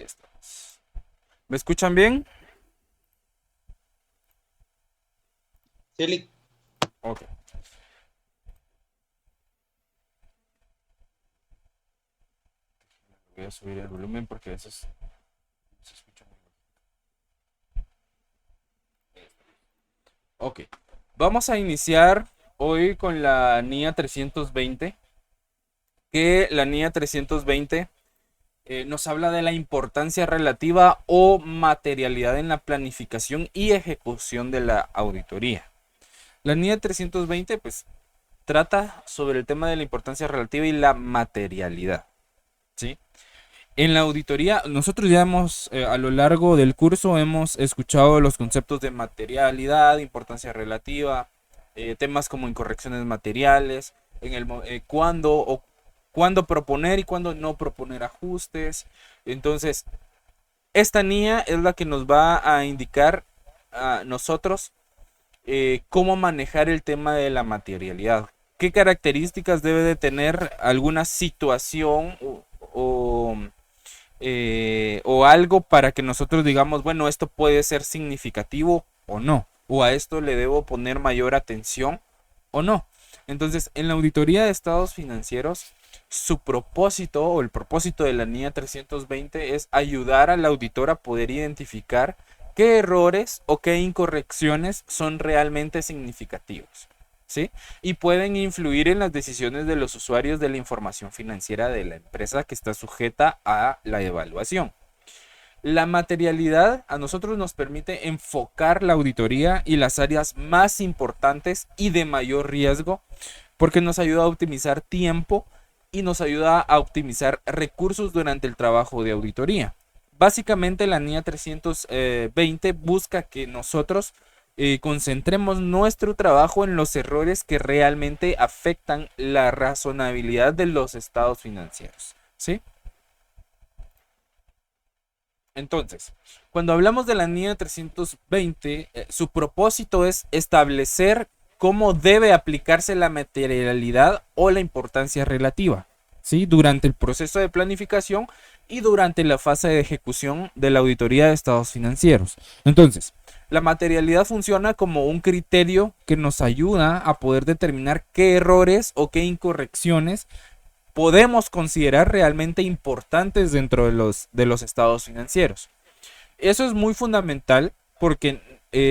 Ahí estamos. ¿Me escuchan bien? Sí, Ok. Voy a subir el volumen porque a veces no se escucha muy bien. Ok. Vamos a iniciar hoy con la NIA 320, que la NIA 320 nos habla de la importancia relativa o materialidad en la planificación y ejecución de la auditoría. La NIA 320 pues trata sobre el tema de la importancia relativa y la materialidad, ¿sí? En la auditoría, nosotros ya hemos, a lo largo del curso, hemos escuchado los conceptos de materialidad, importancia relativa, temas como incorrecciones materiales, en el, cuándo proponer y cuándo no proponer ajustes. Entonces, esta NIA es la que nos va a indicar a nosotros cómo manejar el tema de la materialidad. ¿Qué características debe de tener alguna situación o algo para que nosotros digamos, bueno, esto puede ser significativo o no, o a esto le debo poner mayor atención o no? Entonces, en la auditoría de estados financieros, su propósito o el propósito de la NIA 320 es ayudar al auditor a poder identificar qué errores o qué incorrecciones son realmente significativos, ¿sí? Y pueden influir en las decisiones de los usuarios de la información financiera de la empresa que está sujeta a la evaluación. La materialidad a nosotros nos permite enfocar la auditoría y las áreas más importantes y de mayor riesgo porque nos ayuda a optimizar tiempo y nos ayuda a optimizar recursos durante el trabajo de auditoría. Básicamente la NIA 320 busca que nosotros concentremos nuestro trabajo en los errores que realmente afectan la razonabilidad de los estados financieros, ¿sí? Entonces, cuando hablamos de la NIA 320, su propósito es establecer cómo debe aplicarse la materialidad o la importancia relativa, ¿sí? Durante el proceso de planificación y durante la fase de ejecución de la auditoría de estados financieros. Entonces, la materialidad funciona como un criterio que nos ayuda a poder determinar qué errores o qué incorrecciones podemos considerar realmente importantes dentro de los estados financieros. Eso es muy fundamental porque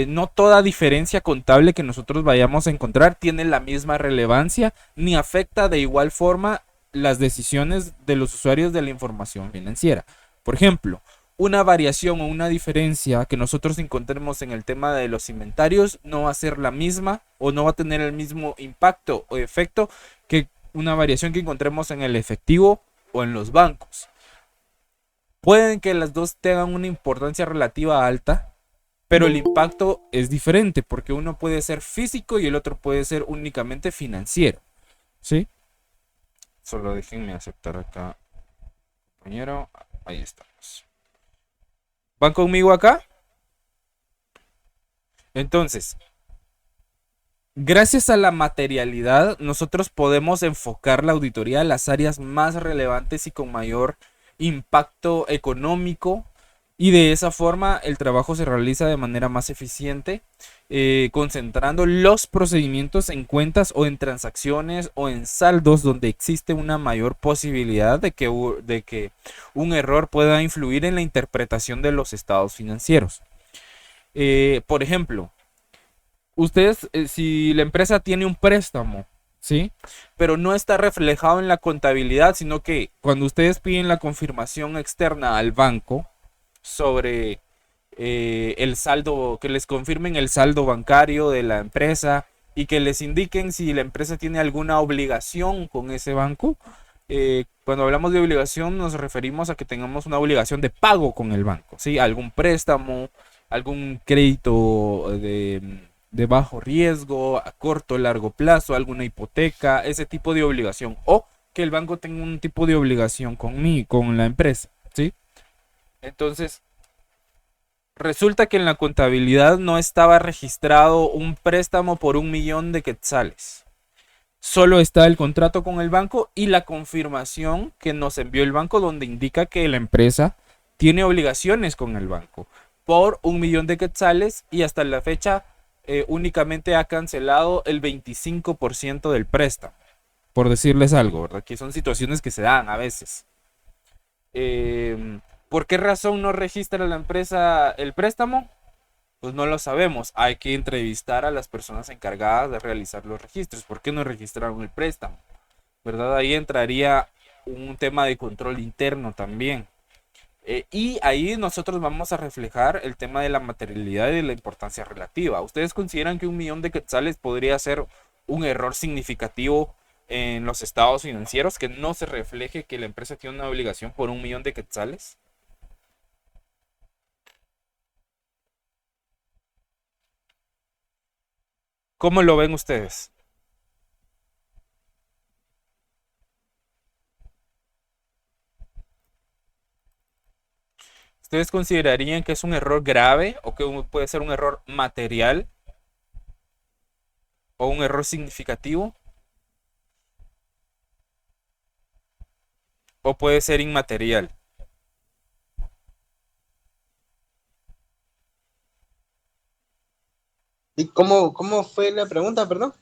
no toda diferencia contable que nosotros vayamos a encontrar tiene la misma relevancia ni afecta de igual forma las decisiones de los usuarios de la información financiera. Por ejemplo, una variación o una diferencia que nosotros encontremos en el tema de los inventarios no va a ser la misma o no va a tener el mismo impacto o efecto que una variación que encontremos en el efectivo o en los bancos. Pueden que las dos tengan una importancia relativa alta, pero el impacto es diferente porque uno puede ser físico y el otro puede ser únicamente financiero, ¿sí? Solo déjenme aceptar acá, compañero. Ahí estamos. ¿Van conmigo acá? Entonces, gracias a la materialidad, nosotros podemos enfocar la auditoría a las áreas más relevantes y con mayor impacto económico y de esa forma el trabajo se realiza de manera más eficiente, concentrando los procedimientos en cuentas o en transacciones o en saldos donde existe una mayor posibilidad de que un error pueda influir en la interpretación de los estados financieros. Por ejemplo, ustedes, si la empresa tiene un préstamo, ¿sí? Pero no está reflejado en la contabilidad, sino que cuando ustedes piden la confirmación externa al banco sobre el saldo, que les confirmen el saldo bancario de la empresa y que les indiquen si la empresa tiene alguna obligación con ese banco. Cuando hablamos de obligación nos referimos a que tengamos una obligación de pago con el banco, ¿sí? Algún préstamo, algún crédito de bajo riesgo, a corto o largo plazo, alguna hipoteca, ese tipo de obligación. O que el banco tenga un tipo de obligación con la empresa, ¿sí? Entonces, resulta que en la contabilidad no estaba registrado un préstamo por 1 millón de quetzales. Solo está el contrato con el banco y la confirmación que nos envió el banco donde indica que la empresa tiene obligaciones con el banco por 1 millón de quetzales y hasta la fecha únicamente ha cancelado el 25% del préstamo, por decirles algo, ¿verdad? Que son situaciones que se dan a veces. ¿Por qué razón no registra la empresa el préstamo? Pues no lo sabemos. Hay que entrevistar a las personas encargadas de realizar los registros. ¿Por qué no registraron el préstamo? ¿Verdad? Ahí entraría un tema de control interno también. Y ahí nosotros vamos a reflejar el tema de la materialidad y de la importancia relativa. ¿Ustedes consideran que 1 millón de quetzales podría ser un error significativo en los estados financieros, que no se refleje que la empresa tiene una obligación por 1 millón de quetzales? ¿Cómo lo ven ustedes? ¿Ustedes considerarían que es un error grave o que puede ser un error material o un error significativo o puede ser inmaterial? ¿Y cómo fue la pregunta, perdón?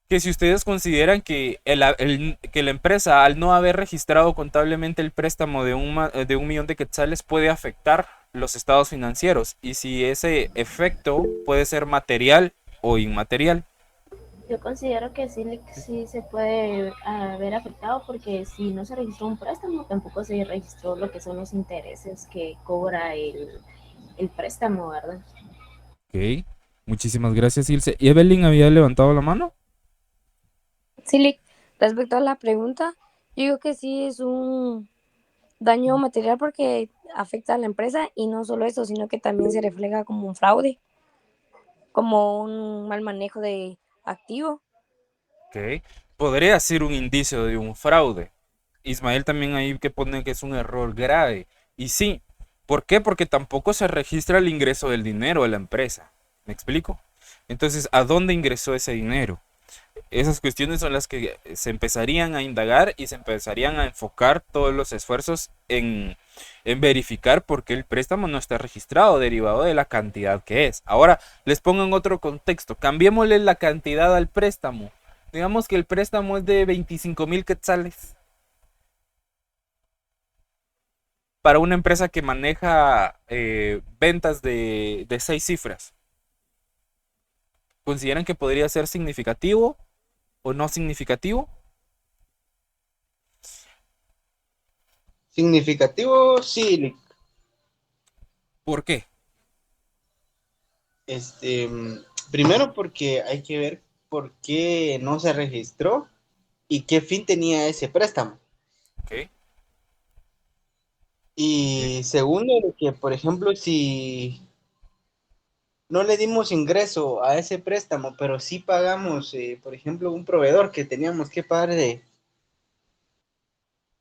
Que si ustedes consideran que, que la empresa, al no haber registrado contablemente el préstamo de 1 millón de quetzales, puede afectar los estados financieros y si ese efecto puede ser material o inmaterial. Yo considero que sí, sí se puede haber afectado porque si no se registró un préstamo, tampoco se registró lo que son los intereses que cobra el préstamo, ¿verdad? Ok, muchísimas gracias, Ilse. ¿Y Evelyn había levantado la mano? Sí, respecto a la pregunta, yo digo que sí es un daño material porque afecta a la empresa y no solo eso, sino que también se refleja como un fraude, como un mal manejo de activo. Ok, podría ser un indicio de un fraude. Ismael también ahí que pone que es un error grave. Y sí, ¿por qué? Porque tampoco se registra el ingreso del dinero de la empresa. ¿Me explico? Entonces, ¿a dónde ingresó ese dinero? Esas cuestiones son las que se empezarían a indagar y se empezarían a enfocar todos los esfuerzos en verificar por qué el préstamo no está registrado, derivado de la cantidad que es. Ahora, les pongo en otro contexto. Cambiémosle la cantidad al préstamo. Digamos que el préstamo es de 25,000 quetzales para una empresa que maneja ventas de 6 cifras. ¿Consideran que podría ser significativo o no significativo? Significativo, sí. ¿Por qué? Este, primero porque hay que ver por qué no se registró y qué fin tenía ese préstamo. Ok. Y segundo, de que, por ejemplo, si no le dimos ingreso a ese préstamo, pero sí pagamos, por ejemplo, un proveedor que teníamos que pagar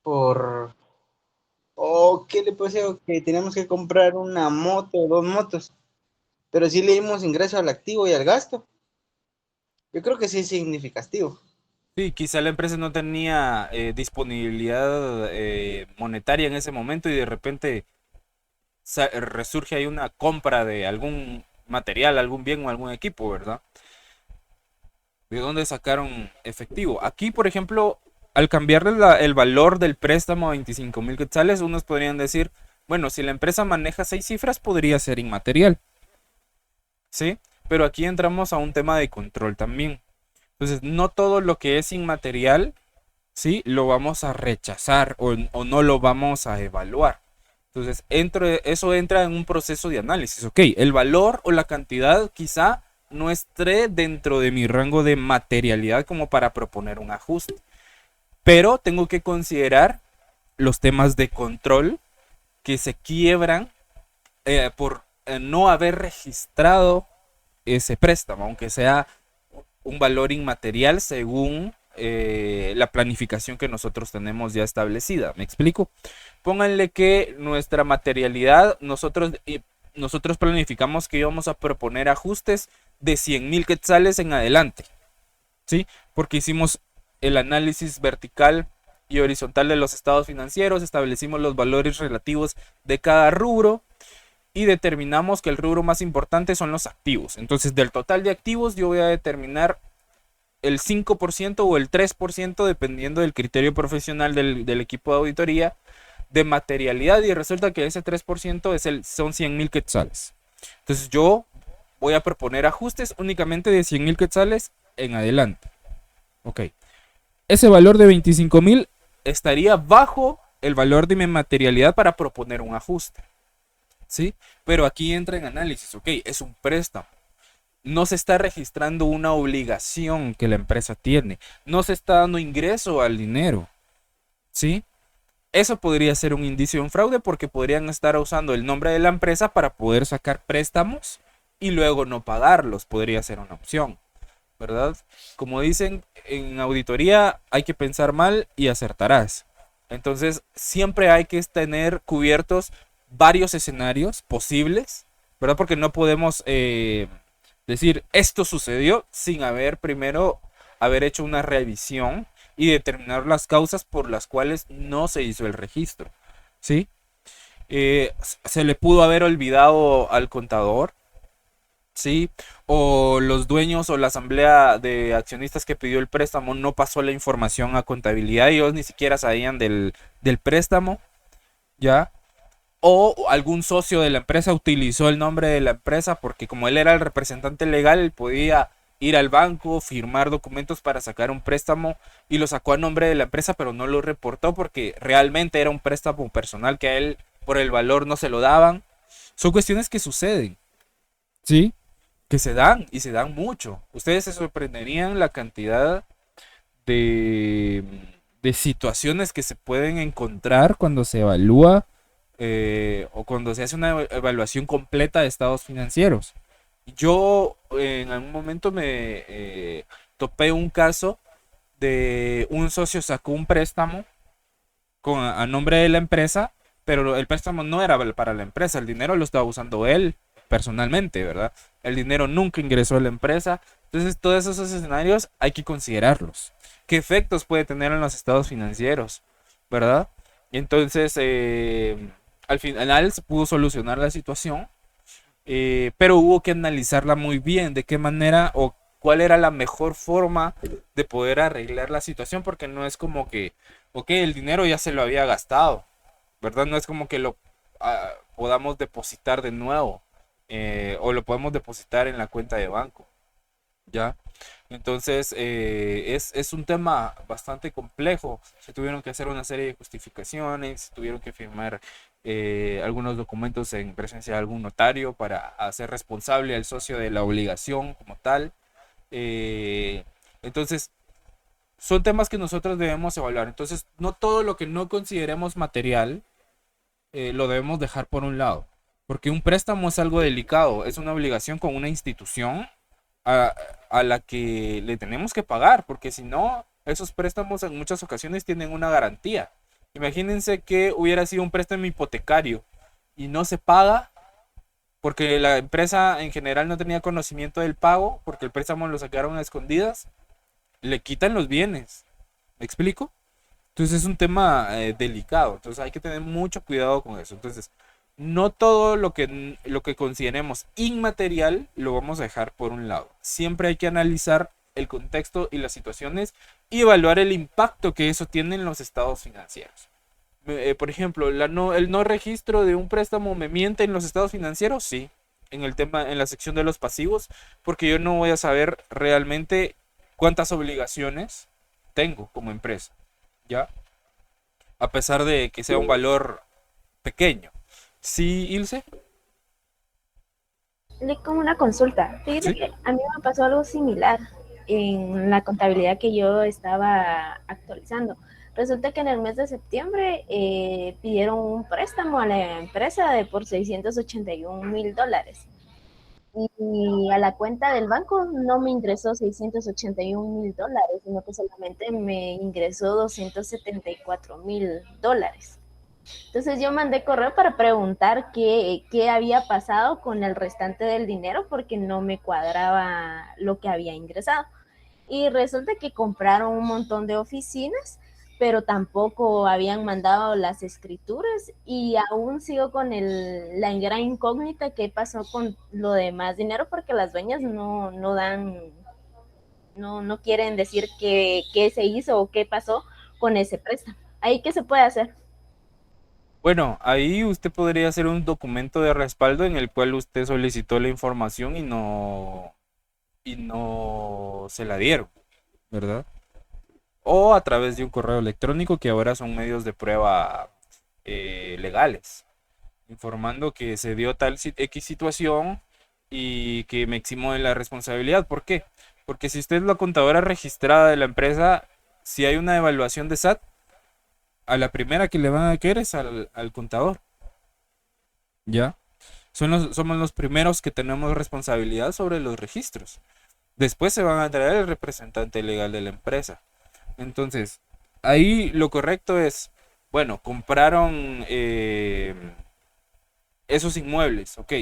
por, o qué le puede ser, que teníamos que comprar una moto, 2 motos, pero sí le dimos ingreso al activo y al gasto. Yo creo que sí es significativo. Sí, quizá la empresa no tenía disponibilidad monetaria en ese momento y de repente resurge ahí una compra de algún material, algún bien o algún equipo, ¿verdad? ¿De dónde sacaron efectivo? Aquí, por ejemplo, al cambiarle el valor del préstamo a 25,000 quetzales, unos podrían decir, bueno, si la empresa maneja 6 cifras, podría ser inmaterial, ¿sí? Pero aquí entramos a un tema de control también. Entonces, no todo lo que es inmaterial, ¿sí? Lo vamos a rechazar o no lo vamos a evaluar. Entonces, eso entra en un proceso de análisis. Ok, el valor o la cantidad quizá no esté dentro de mi rango de materialidad como para proponer un ajuste. Pero tengo que considerar los temas de control que se quiebran por no haber registrado ese préstamo, aunque sea un valor inmaterial según la planificación que nosotros tenemos ya establecida. ¿Me explico? Pónganle que nuestra materialidad, nosotros planificamos que íbamos a proponer ajustes de 100,000 quetzales en adelante, ¿sí? Porque hicimos el análisis vertical y horizontal de los estados financieros, establecimos los valores relativos de cada rubro y determinamos que el rubro más importante son los activos. Entonces, del total de activos yo voy a determinar el 5% o el 3%, dependiendo del criterio profesional del equipo de auditoría, de materialidad, y resulta que ese 3% son 100,000 quetzales. Entonces yo voy a proponer ajustes únicamente de 100,000 quetzales en adelante. Ok. Ese valor de 25,000 estaría bajo el valor de mi materialidad para proponer un ajuste. ¿Sí? Pero aquí entra en análisis. Ok, es un préstamo. No se está registrando una obligación que la empresa tiene. No se está dando ingreso al dinero. ¿Sí? Eso podría ser un indicio de un fraude porque podrían estar usando el nombre de la empresa para poder sacar préstamos y luego no pagarlos. Podría ser una opción, ¿verdad? Como dicen en auditoría, hay que pensar mal y acertarás. Entonces, siempre hay que tener cubiertos varios escenarios posibles, ¿verdad? Porque no podemos decir esto sucedió sin haber hecho una revisión y determinar las causas por las cuales no se hizo el registro, ¿sí? Se le pudo haber olvidado al contador, ¿sí? O los dueños o la asamblea de accionistas que pidió el préstamo no pasó la información a contabilidad y ellos ni siquiera sabían del préstamo, ¿ya? O algún socio de la empresa utilizó el nombre de la empresa porque como él era el representante legal, él podía ir al banco, firmar documentos para sacar un préstamo y lo sacó a nombre de la empresa, pero no lo reportó porque realmente era un préstamo personal que a él por el valor no se lo daban. Son cuestiones que suceden, ¿sí? Que se dan y se dan mucho. Ustedes se sorprenderían la cantidad de, de situaciones que se pueden encontrar cuando se evalúa o cuando se hace una evaluación completa de estados financieros. Yo en algún momento me topé un caso de un socio sacó un préstamo a nombre de la empresa, pero el préstamo no era para la empresa, el dinero lo estaba usando él personalmente, ¿verdad? El dinero nunca ingresó a la empresa. Entonces, todos esos escenarios hay que considerarlos. ¿Qué efectos puede tener en los estados financieros, ¿verdad? Y entonces, al final se pudo solucionar la situación, pero hubo que analizarla muy bien, de qué manera o cuál era la mejor forma de poder arreglar la situación, porque no es como que, ok, el dinero ya se lo había gastado, ¿verdad? No es como que lo podamos depositar de nuevo o lo podemos depositar en la cuenta de banco, ¿ya? Entonces es un tema bastante complejo. Se tuvieron que hacer una serie de justificaciones, se tuvieron que firmar algunos documentos en presencia de algún notario para hacer responsable al socio de la obligación como tal. Entonces son temas que nosotros debemos evaluar. Entonces no todo lo que no consideremos material lo debemos dejar por un lado, porque un préstamo es algo delicado, es una obligación con una institución a, a la que le tenemos que pagar, porque si no, esos préstamos en muchas ocasiones tienen una garantía. Imagínense que hubiera sido un préstamo hipotecario y no se paga porque la empresa en general no tenía conocimiento del pago, porque el préstamo lo sacaron a escondidas, le quitan los bienes. ¿Me explico? Entonces es un tema delicado, entonces hay que tener mucho cuidado con eso. Entonces, no todo lo que consideremos inmaterial lo vamos a dejar por un lado. Siempre hay que analizar el contexto y las situaciones y evaluar el impacto que eso tiene en los estados financieros. Por ejemplo, el no registro de un préstamo me miente en los estados financieros, sí, en la sección de los pasivos, porque yo no voy a saber realmente cuántas obligaciones tengo como empresa, ¿ya? A pesar de que sea un valor pequeño. ¿Sí, Ilse? Como una consulta. Fíjate Sí. que a mí me pasó algo similar en la contabilidad que yo estaba actualizando. Resulta que en el mes de septiembre pidieron un préstamo a la empresa de por $681,000 y a la cuenta del banco no me ingresó $681,000, sino que solamente me ingresó $274,000. Entonces yo mandé correo para preguntar qué había pasado con el restante del dinero porque no me cuadraba lo que había ingresado. Y resulta que compraron un montón de oficinas pero tampoco habían mandado las escrituras y aún sigo con la gran incógnita qué pasó con lo de más dinero porque las dueñas no dan, no quieren decir qué se hizo o qué pasó con ese préstamo. ¿Ahí qué se puede hacer? Bueno, ahí usted podría hacer un documento de respaldo en el cual usted solicitó la información y no se la dieron, ¿verdad? O a través de un correo electrónico que ahora son medios de prueba legales, informando que se dio tal X situación y que me eximo de la responsabilidad. ¿Por qué? Porque si usted es la contadora registrada de la empresa, si hay una evaluación de SAT, a la primera que le van a caer es al contador. ¿Ya? Somos los primeros que tenemos responsabilidad sobre los registros. Después se van a traer el representante legal de la empresa. Entonces, ahí lo correcto es, bueno, compraron esos inmuebles, ok.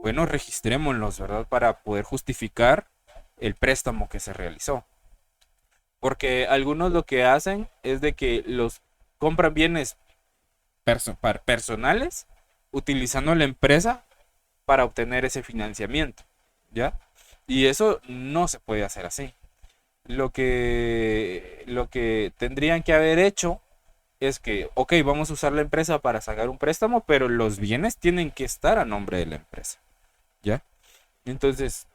Bueno, registrémoslos, ¿verdad? Para poder justificar el préstamo que se realizó. Porque algunos lo que hacen es de que los compran bienes personales utilizando la empresa para obtener ese financiamiento, ¿ya? Y eso no se puede hacer así. Lo que tendrían que haber hecho es que, ok, vamos a usar la empresa para sacar un préstamo, pero los bienes tienen que estar a nombre de la empresa, ¿ya? Entonces,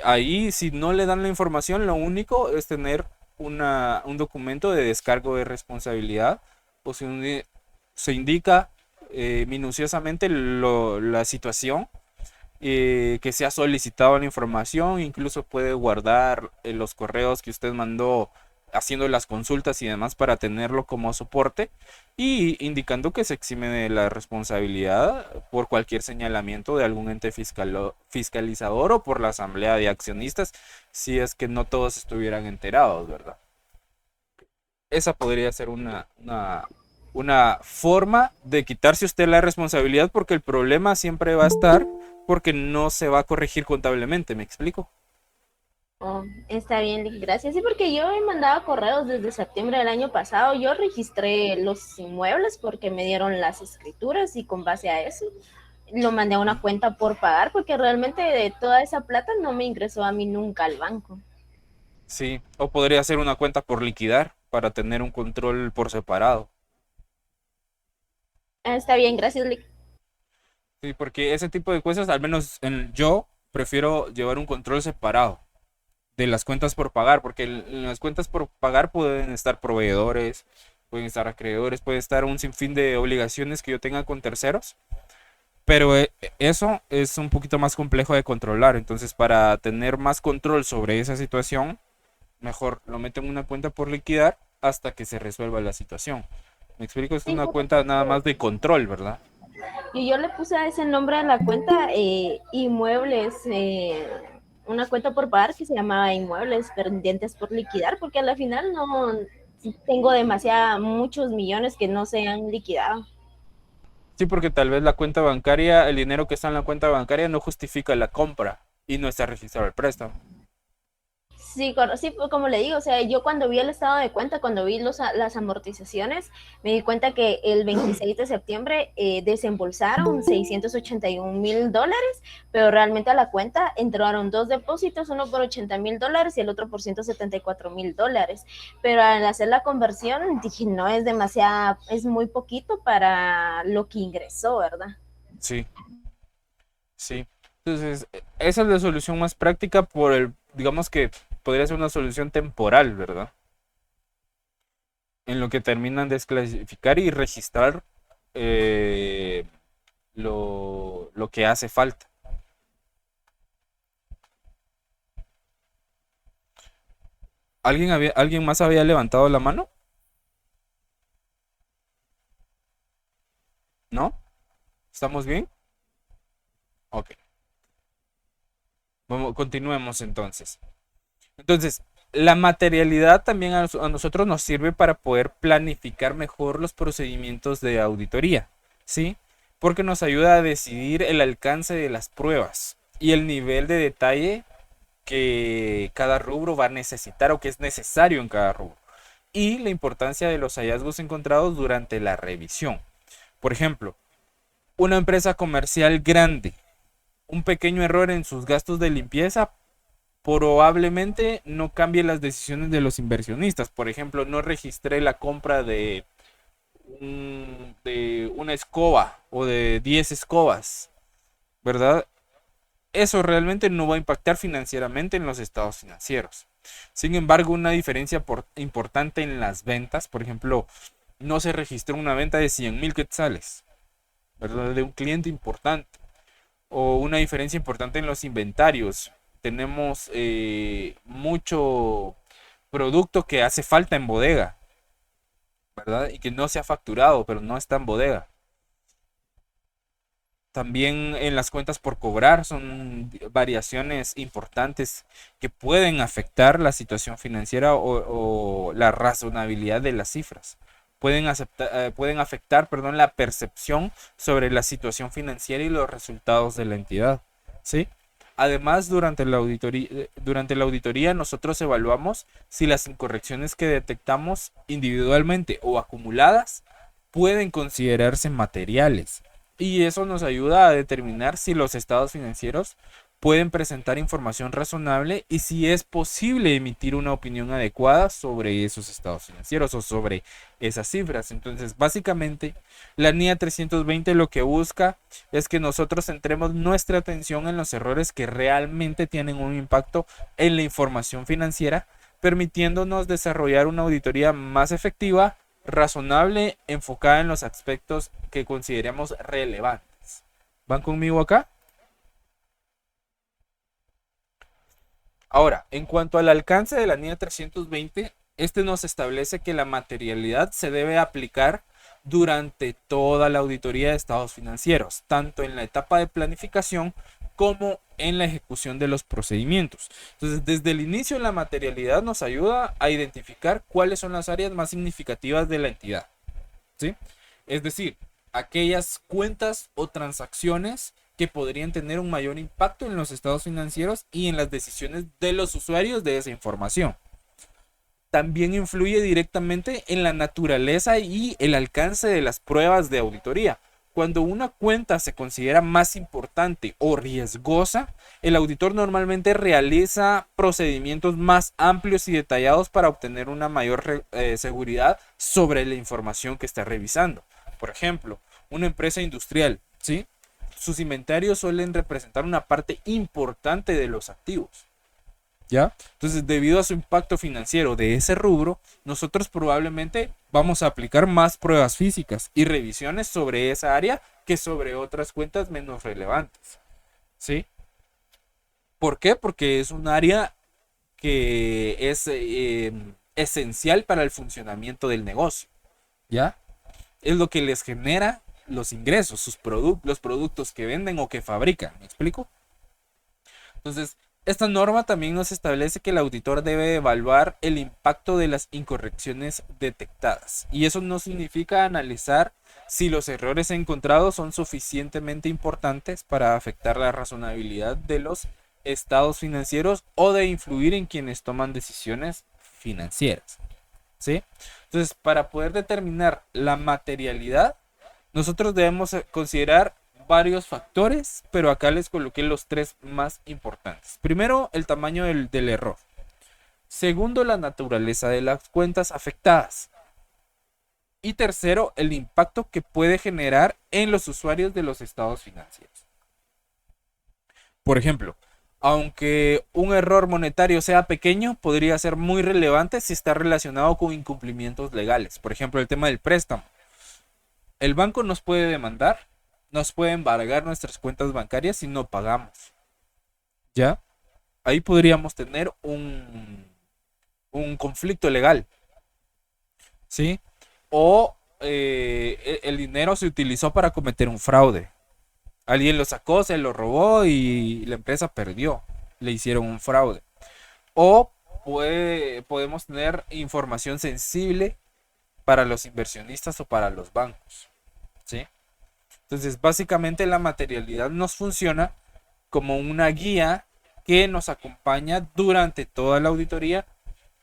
ahí si no le dan la información, lo único es tener un documento de descargo de responsabilidad o se indica minuciosamente la situación, que se ha solicitado la información, incluso puede guardar los correos que usted mandó haciendo las consultas y demás para tenerlo como soporte y indicando que se exime de la responsabilidad por cualquier señalamiento de algún ente fiscalizador o por la asamblea de accionistas si es que no todos estuvieran enterados, ¿verdad? Esa podría ser una forma de quitarse usted la responsabilidad porque el problema siempre va a estar porque no se va a corregir contablemente, ¿me explico? Oh, está bien, Lick, gracias. Sí, porque yo he mandado correos desde septiembre del año pasado. Yo registré los inmuebles porque me dieron las escrituras y con base a eso lo mandé a una cuenta por pagar porque realmente de toda esa plata no me ingresó a mí nunca al banco. Sí, o podría ser una cuenta por liquidar para tener un control por separado. Ah, está bien, gracias, Lick. Sí, porque ese tipo de cosas, al menos yo prefiero llevar un control separado de las cuentas por pagar, porque en las cuentas por pagar pueden estar proveedores, pueden estar acreedores, puede estar un sinfín de obligaciones que yo tenga con terceros, pero eso es un poquito más complejo de controlar, entonces para tener más control sobre esa situación, mejor lo meto en una cuenta por liquidar hasta que se resuelva la situación. ¿Me explico? Es Sí, una cuenta nada más de control, ¿verdad? y yo le puse a ese nombre a la cuenta inmuebles, una cuenta por pagar que se llamaba inmuebles pendientes por liquidar, porque a la final no tengo muchos millones que no se han liquidado. Sí, porque tal vez la cuenta bancaria, el dinero que está en la cuenta bancaria no justifica la compra y no está registrado el préstamo. Sí, sí, pues, como le digo, o sea, yo cuando vi el estado de cuenta, cuando vi las amortizaciones, me di cuenta que el 26 de septiembre desembolsaron $681,000, pero realmente a la cuenta entraron dos depósitos, uno por $80,000 y el otro por $174,000. Pero al hacer la conversión dije, no, es demasiado, es muy poquito para lo que ingresó, ¿verdad? Sí, sí. Entonces, esa es la solución más práctica digamos que podría ser una solución temporal, ¿verdad? En lo que terminan de desclasificar y registrar eh, lo que hace falta. ¿Alguien más había levantado la mano? ¿No? ¿Estamos bien? Ok. Continuemos entonces. Entonces, la materialidad también a nosotros nos sirve para poder planificar mejor los procedimientos de auditoría, ¿sí? Porque nos ayuda a decidir el alcance de las pruebas y el nivel de detalle que cada rubro va a necesitar o que es necesario en cada rubro. y la importancia de los hallazgos encontrados durante la revisión. Por ejemplo, una empresa comercial grande, un pequeño error en sus gastos de limpieza probablemente no cambie las decisiones de los inversionistas. Por ejemplo, no registré la compra de una escoba o de 10 escobas, ¿verdad? Eso realmente no va a impactar financieramente en los estados financieros. Sin embargo, una diferencia importante en las ventas, por ejemplo, no se registró una venta de 100,000 quetzales, ¿verdad? De un cliente importante. O una diferencia importante en los inventarios. Tenemos mucho producto que hace falta en bodega, ¿verdad? Y que no se ha facturado, pero no está en bodega. También en las cuentas por cobrar son variaciones importantes que pueden afectar la situación financiera o la razonabilidad de las cifras. Pueden afectar, perdón, la percepción sobre la situación financiera y los resultados de la entidad, ¿sí? Además, durante la auditoría nosotros evaluamos si las incorrecciones que detectamos individualmente o acumuladas pueden considerarse materiales. Y eso nos ayuda a determinar si los estados financieros pueden presentar información razonable y si es posible emitir una opinión adecuada sobre esos estados financieros o sobre esas cifras. Entonces, básicamente, la NIA 320 lo que busca es que nosotros centremos nuestra atención en los errores que realmente tienen un impacto en la información financiera, permitiéndonos desarrollar una auditoría más efectiva, razonable, enfocada en los aspectos que consideremos relevantes. ¿Van conmigo acá? Ahora, en cuanto al alcance de la NIA 320, este nos establece que la materialidad se debe aplicar durante toda la auditoría de estados financieros, tanto en la etapa de planificación como en la ejecución de los procedimientos. Entonces, desde el inicio, la materialidad nos ayuda a identificar cuáles son las áreas más significativas de la entidad, ¿sí? Es decir, aquellas cuentas o transacciones que podrían tener un mayor impacto en los estados financieros y en las decisiones de los usuarios de esa información. También influye directamente en la naturaleza y el alcance de las pruebas de auditoría. Cuando una cuenta se considera más importante o riesgosa, el auditor normalmente realiza procedimientos más amplios y detallados para obtener una mayor seguridad sobre la información que está revisando. Por ejemplo, una empresa industrial, ¿sí? Sus inventarios suelen representar una parte importante de los activos, ¿ya? Entonces, debido a su impacto financiero de ese rubro, nosotros probablemente vamos a aplicar más pruebas físicas y revisiones sobre esa área que sobre otras cuentas menos relevantes, ¿sí? ¿Por qué? Porque es un área que es esencial para el funcionamiento del negocio, ¿ya? Es lo que les genera los ingresos, los productos que venden o que fabrican, ¿me explico? Entonces, esta norma también nos establece que el auditor debe evaluar el impacto de las incorrecciones detectadas. Y eso no significa analizar si los errores encontrados son suficientemente importantes para afectar la razonabilidad de los estados financieros o de influir en quienes toman decisiones financieras, ¿sí? Entonces, para poder determinar la materialidad, nosotros debemos considerar varios factores, pero acá les coloqué los tres más importantes. Primero, el tamaño del error. Segundo, la naturaleza de las cuentas afectadas. Y tercero, el impacto que puede generar en los usuarios de los estados financieros. Por ejemplo, aunque un error monetario sea pequeño, podría ser muy relevante si está relacionado con incumplimientos legales. Por ejemplo, el tema del préstamo. El banco nos puede demandar, nos puede embargar nuestras cuentas bancarias si no pagamos, ¿ya? Ahí podríamos tener un conflicto legal, ¿sí? O el dinero se utilizó para cometer un fraude. Alguien lo sacó, se lo robó y la empresa perdió. Le hicieron un fraude. O podemos tener información sensible para los inversionistas o para los bancos, ¿sí? Entonces, básicamente la materialidad nos funciona como una guía que nos acompaña durante toda la auditoría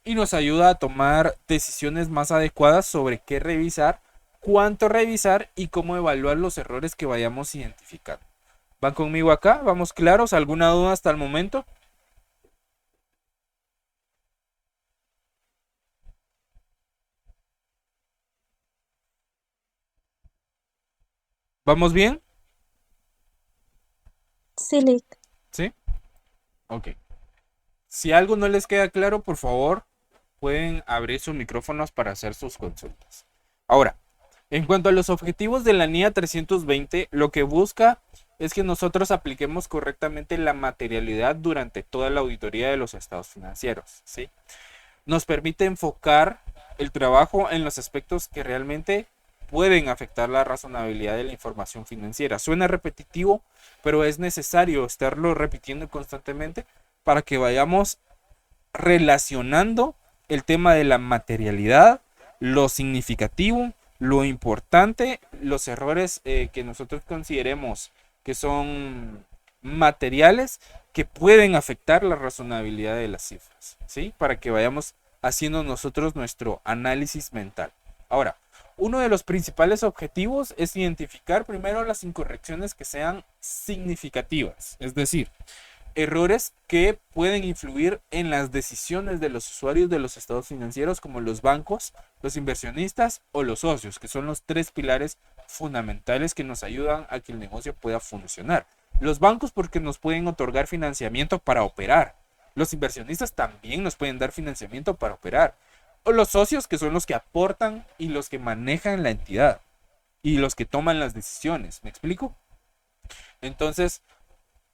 y nos ayuda a tomar decisiones más adecuadas sobre qué revisar, cuánto revisar y cómo evaluar los errores que vayamos identificando. ¿Van conmigo acá? ¿Vamos claros? ¿Alguna duda hasta el momento? ¿Vamos bien? Silic. ¿Sí? Ok. Si algo no les queda claro, por favor, pueden abrir sus micrófonos para hacer sus consultas. Ahora, en cuanto a los objetivos de la NIA 320, lo que busca es que nosotros apliquemos correctamente la materialidad durante toda la auditoría de los estados financieros, ¿sí? Nos permite enfocar el trabajo en los aspectos que realmente pueden afectar la razonabilidad de la información financiera. Suena repetitivo, pero es necesario estarlo repitiendo constantemente para que vayamos relacionando el tema de la materialidad, lo significativo, lo importante, los errores que nosotros consideremos que son materiales que pueden afectar la razonabilidad de las cifras, ¿sí? Para que vayamos haciendo nosotros nuestro análisis mental. Ahora, uno de los principales objetivos es identificar primero las incorrecciones que sean significativas, es decir, errores que pueden influir en las decisiones de los usuarios de los estados financieros, como los bancos, los inversionistas o los socios, que son los tres pilares fundamentales que nos ayudan a que el negocio pueda funcionar. Los bancos porque nos pueden otorgar financiamiento para operar. Los inversionistas también nos pueden dar financiamiento para operar. O los socios, que son los que aportan y los que manejan la entidad y los que toman las decisiones. ¿Me explico? Entonces,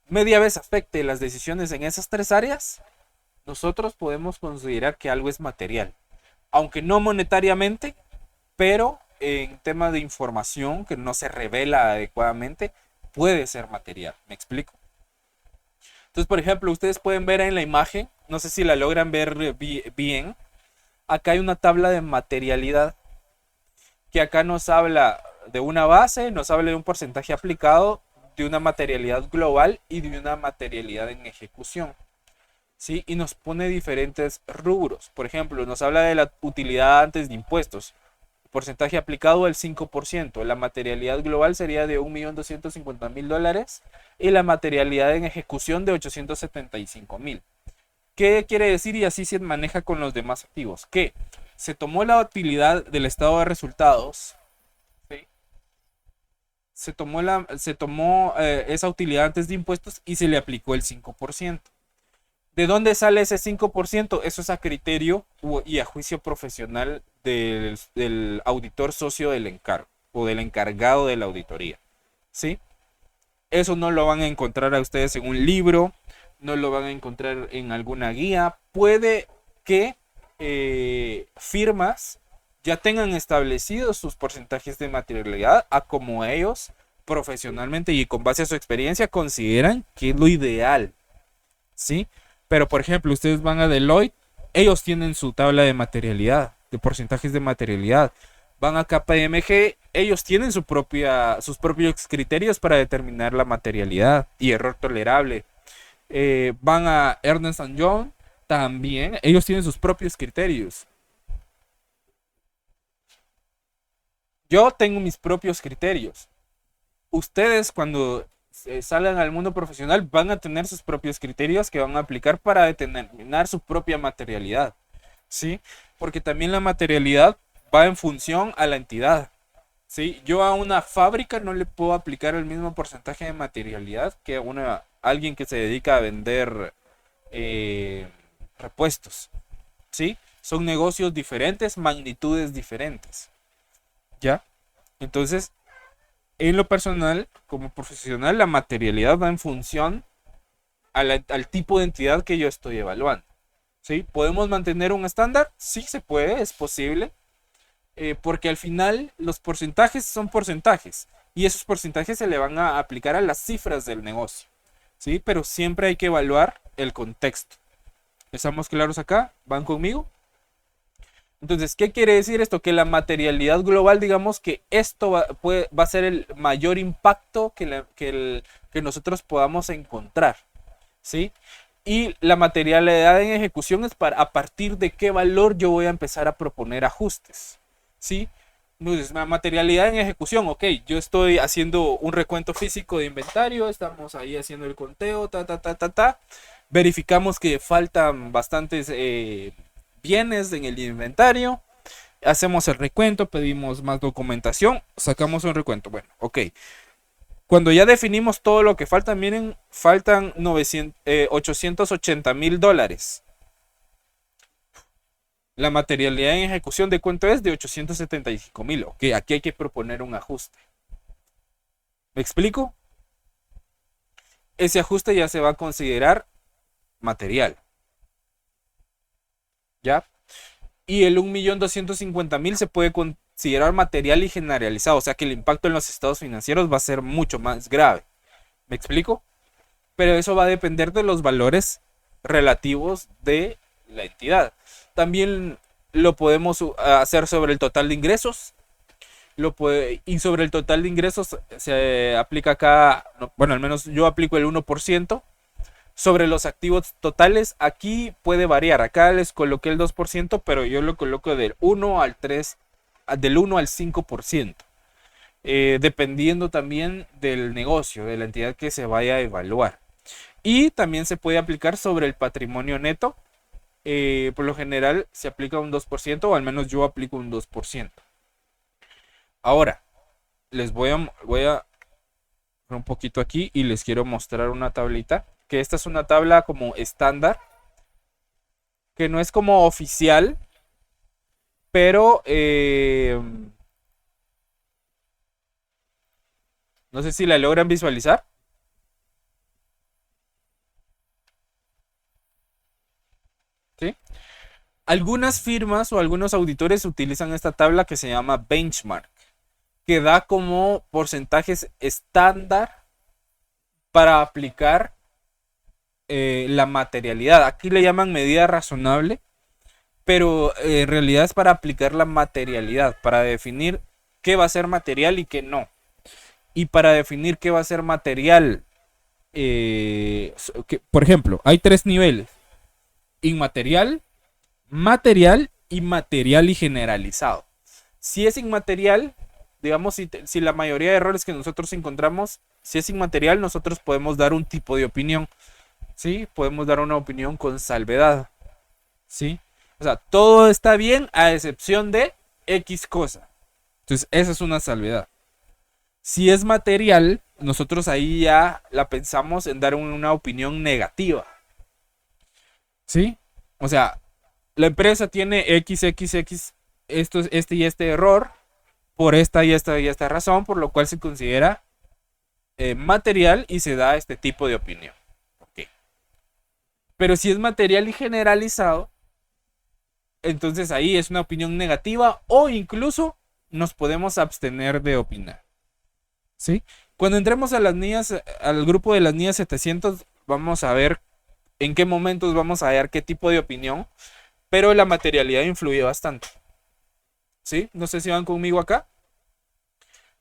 media vez afecte las decisiones en esas tres áreas, nosotros podemos considerar que algo es material, aunque no monetariamente, pero en tema de información que no se revela adecuadamente, puede ser material. ¿Me explico? Entonces, por ejemplo, ustedes pueden ver en la imagen, no sé si la logran ver bien, acá hay una tabla de materialidad que acá nos habla de una base, nos habla de un porcentaje aplicado, de una materialidad global y de una materialidad en ejecución, ¿sí? Y nos pone diferentes rubros. Por ejemplo, nos habla de la utilidad antes de impuestos. Porcentaje aplicado del 5%. La materialidad global sería de $1.250.000 y la materialidad en ejecución de $875.000. ¿Qué quiere decir? Y así se maneja con los demás activos. Que se tomó la utilidad del estado de resultados, ¿sí? Se tomó esa utilidad antes de impuestos y se le aplicó el 5%. ¿De dónde sale ese 5%? Eso es a criterio y a juicio profesional del auditor socio del encargo o del encargado de la auditoría, ¿sí? Eso no lo van a encontrar a ustedes en un libro, no lo van a encontrar en alguna guía. Puede que firmas ya tengan establecidos sus porcentajes de materialidad a como ellos profesionalmente y con base a su experiencia consideran que es lo ideal, ¿sí? Pero por ejemplo, ustedes van a Deloitte, ellos tienen su tabla de materialidad, de porcentajes de materialidad. Van a KPMG, ellos tienen sus propios criterios para determinar la materialidad y error tolerable. Van a Ernst Young, también, ellos tienen sus propios criterios. Yo tengo mis propios criterios. Ustedes cuando salgan al mundo profesional van a tener sus propios criterios que van a aplicar para determinar su propia materialidad, ¿sí? Porque también la materialidad va en función a la entidad, ¿sí? Yo a una fábrica no le puedo aplicar el mismo porcentaje de materialidad que a alguien que se dedica a vender repuestos, ¿sí? Son negocios diferentes, magnitudes diferentes, ¿ya? Entonces, en lo personal, como profesional, la materialidad va en función al tipo de entidad que yo estoy evaluando, ¿sí? ¿Podemos mantener un estándar? Sí se puede, es posible, porque al final los porcentajes son porcentajes y esos porcentajes se le van a aplicar a las cifras del negocio, ¿sí? Pero siempre hay que evaluar el contexto. ¿Estamos claros acá? ¿Van conmigo? Entonces, ¿qué quiere decir esto? Que la materialidad global, digamos que esto va a ser el mayor impacto que nosotros podamos encontrar, ¿sí? Y la materialidad en ejecución es para a partir de qué valor yo voy a empezar a proponer ajustes. ¿Sí? Entonces, la materialidad en ejecución, ok, yo estoy haciendo un recuento físico de inventario, estamos ahí haciendo el conteo, verificamos que faltan bastantes bienes en el inventario, hacemos el recuento, pedimos más documentación, sacamos un recuento. Bueno, ok. Cuando ya definimos todo lo que falta, miren, faltan $880,000. La materialidad en ejecución de cuánto es de 875,000. Ok, aquí hay que proponer un ajuste. ¿Me explico? Ese ajuste ya se va a considerar material. ¿Ya? Y el 1.250.000 se puede considerar material y generalizado. O sea que el impacto en los estados financieros va a ser mucho más grave. ¿Me explico? Pero eso va a depender de los valores relativos de la entidad. También lo podemos hacer sobre el total de ingresos. Y sobre el total de ingresos se aplica acá, bueno, al menos yo aplico el 1%. Sobre los activos totales, aquí puede variar. Acá les coloqué el 2%, pero yo lo coloco del 1 al 3, del 1 al 5%. Dependiendo también del negocio, de la entidad que se vaya a evaluar. Y también se puede aplicar sobre el patrimonio neto. Por lo general se aplica un 2%, o al menos yo aplico un 2%. Ahora, les voy a un poquito aquí y les quiero mostrar una tablita. Que esta es una tabla como estándar, que no es como oficial, pero no sé si la logran visualizar. ¿Sí? Algunas firmas o algunos auditores utilizan esta tabla que se llama benchmark, que da como porcentajes estándar para aplicar la materialidad. Aquí le llaman medida razonable, pero en realidad es para aplicar la materialidad, para definir qué va a ser material y qué no. Y para definir qué va a ser material, por ejemplo, hay 3 niveles: inmaterial, material y material y generalizado. Si es inmaterial, digamos, si la mayoría de errores que nosotros encontramos, si es inmaterial, nosotros podemos dar un tipo de opinión. ¿Sí? Podemos dar una opinión con salvedad. ¿Sí? O sea, todo está bien a excepción de X cosa. Entonces, esa es una salvedad. Si es material, nosotros ahí ya la pensamos en dar una opinión negativa. ¿Sí? O sea, la empresa tiene XXX, este y este error, por esta y esta razón, por lo cual se considera material y se da este tipo de opinión. Pero si es material y generalizado, entonces ahí es una opinión negativa, o incluso nos podemos abstener de opinar. ¿Sí? Cuando entremos a las niñas, al grupo de las niñas 700, vamos a ver en qué momentos vamos a ver qué tipo de opinión, pero la materialidad influye bastante. ¿Sí? No sé si van conmigo acá.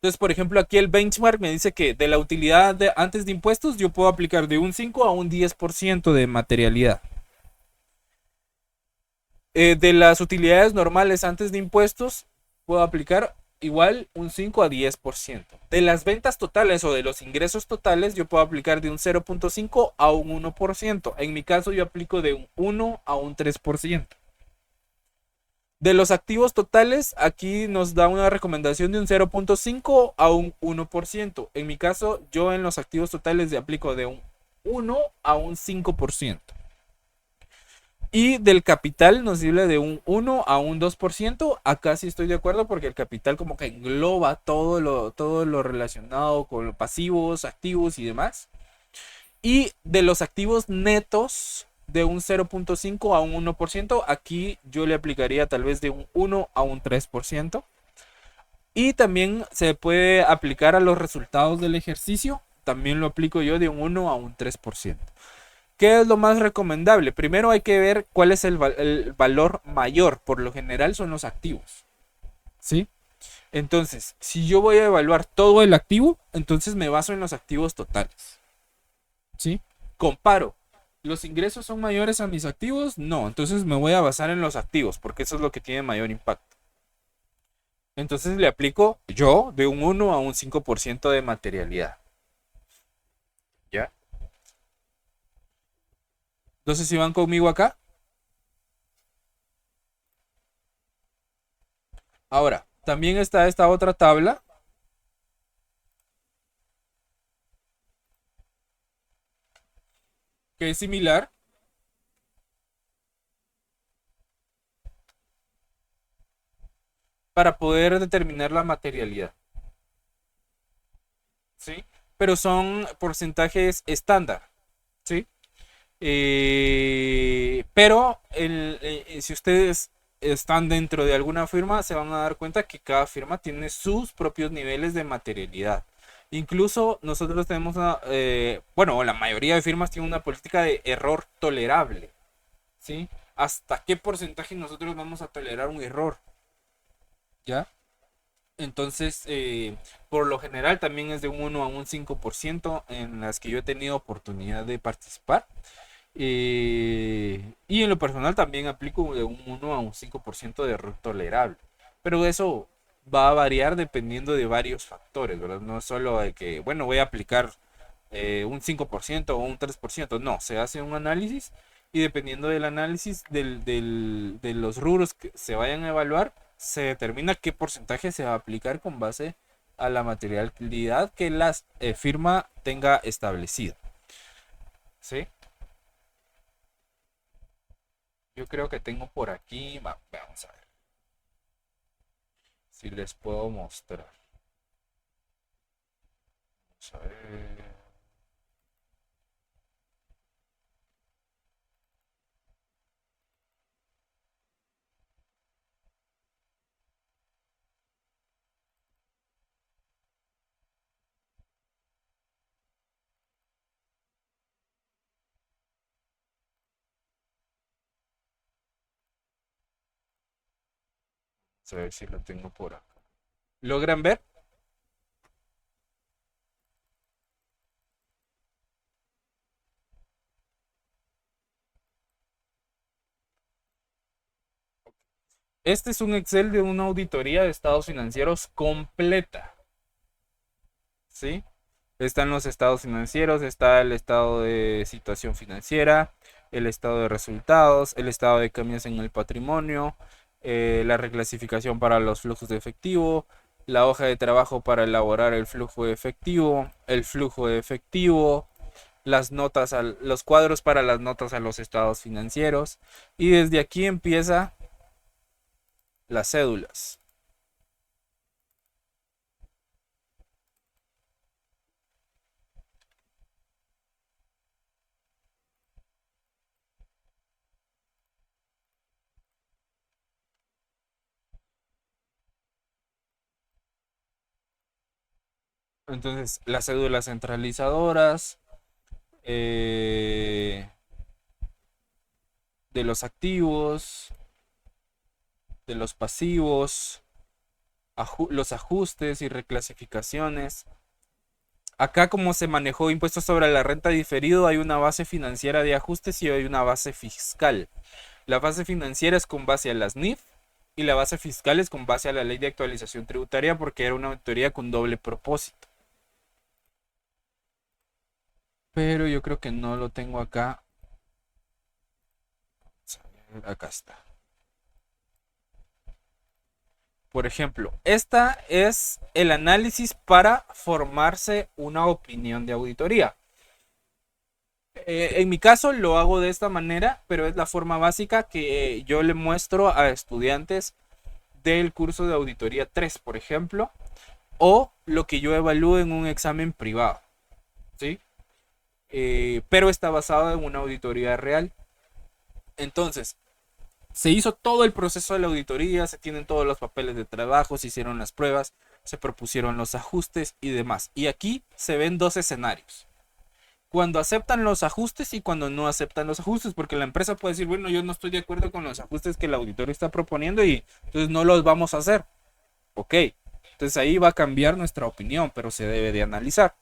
Entonces, por ejemplo, aquí el benchmark me dice que de la utilidad antes de impuestos yo puedo aplicar de un 5 a un 10% de materialidad. De las utilidades normales antes de impuestos puedo aplicar igual un 5 a 10%. De las ventas totales o de los ingresos totales yo puedo aplicar de un 0.5 a un 1%. En mi caso yo aplico de un 1 a un 3%. De los activos totales, aquí nos da una recomendación de un 0.5 a un 1%. En mi caso, yo en los activos totales aplico de un 1 a un 5%. Y del capital nos dice de un 1 a un 2%. Acá sí estoy de acuerdo porque el capital como que engloba todo lo relacionado con los pasivos, activos y demás. Y de los activos netos, de un 0.5 a un 1%, aquí yo le aplicaría tal vez de un 1 a un 3%. Y también se puede aplicar a los resultados del ejercicio, también lo aplico yo de un 1 a un 3%. ¿Qué es lo más recomendable? Primero hay que ver cuál es el valor mayor, por lo general son los activos. ¿Sí? Entonces, si yo voy a evaluar todo el activo, entonces me baso en los activos totales. ¿Sí? Comparo ¿Los ingresos son mayores a mis activos? No, entonces me voy a basar en los activos, porque eso es lo que tiene mayor impacto. Entonces le aplico yo de un 1 a un 5% de materialidad. ¿Ya? Entonces, si van conmigo acá. Ahora, también está esta otra tabla que es similar. Para poder determinar la materialidad. ¿Sí? Pero son porcentajes estándar. ¿Sí? Pero si ustedes están dentro de alguna firma, se van a dar cuenta que cada firma tiene sus propios niveles de materialidad. Incluso nosotros tenemos bueno, la mayoría de firmas tienen una política de error tolerable. ¿Sí? ¿Hasta qué porcentaje nosotros vamos a tolerar un error? ¿Ya? Entonces, por lo general también es de un 1 a un 5% en las que yo he tenido oportunidad de participar. Y en lo personal también aplico de un 1 a un 5% de error tolerable. Pero eso va a variar dependiendo de varios factores, ¿verdad? No es solo de que, bueno, voy a aplicar un 5% o un 3%. No, se hace un análisis y dependiendo del análisis de los rubros que se vayan a evaluar, se determina qué porcentaje se va a aplicar con base a la materialidad que la firma tenga establecida. ¿Sí? Yo creo que tengo por aquí, vamos a ver si les puedo mostrar. Vamos a ver. Vamos a ver si lo tengo por acá. ¿Logran ver? Este es un Excel de una auditoría de estados financieros completa. ¿Sí? Están los estados financieros, está el estado de situación financiera, el estado de resultados, el estado de cambios en el patrimonio, la reclasificación para los flujos de efectivo, la hoja de trabajo para elaborar el flujo de efectivo, las notas, los cuadros para las notas a los estados financieros. Y desde aquí empieza las cédulas. Entonces, las cédulas centralizadoras de los activos, de los pasivos, los ajustes y reclasificaciones. Acá como se manejó impuestos sobre la renta diferido, hay una base financiera de ajustes y hay una base fiscal. La base financiera es con base a las NIF y la base fiscal es con base a la ley de actualización tributaria porque era una auditoría con doble propósito. Pero yo creo que no lo tengo acá. Acá está. Por ejemplo, esta es el análisis para formarse una opinión de auditoría. En mi caso lo hago de esta manera, pero es la forma básica que yo le muestro a estudiantes del curso de auditoría 3, por ejemplo, o lo que yo evalúo en un examen privado, ¿sí? Pero está basado en una auditoría real. Entonces, se hizo todo el proceso de la auditoría, se tienen todos los papeles de trabajo, se hicieron las pruebas, se propusieron los ajustes y demás. Y aquí se ven dos escenarios. Cuando aceptan los ajustes y cuando no aceptan los ajustes, porque la empresa puede decir, bueno, yo no estoy de acuerdo con los ajustes que el auditor está proponiendo y entonces no los vamos a hacer. Ok, entonces ahí va a cambiar nuestra opinión, pero se debe de analizar.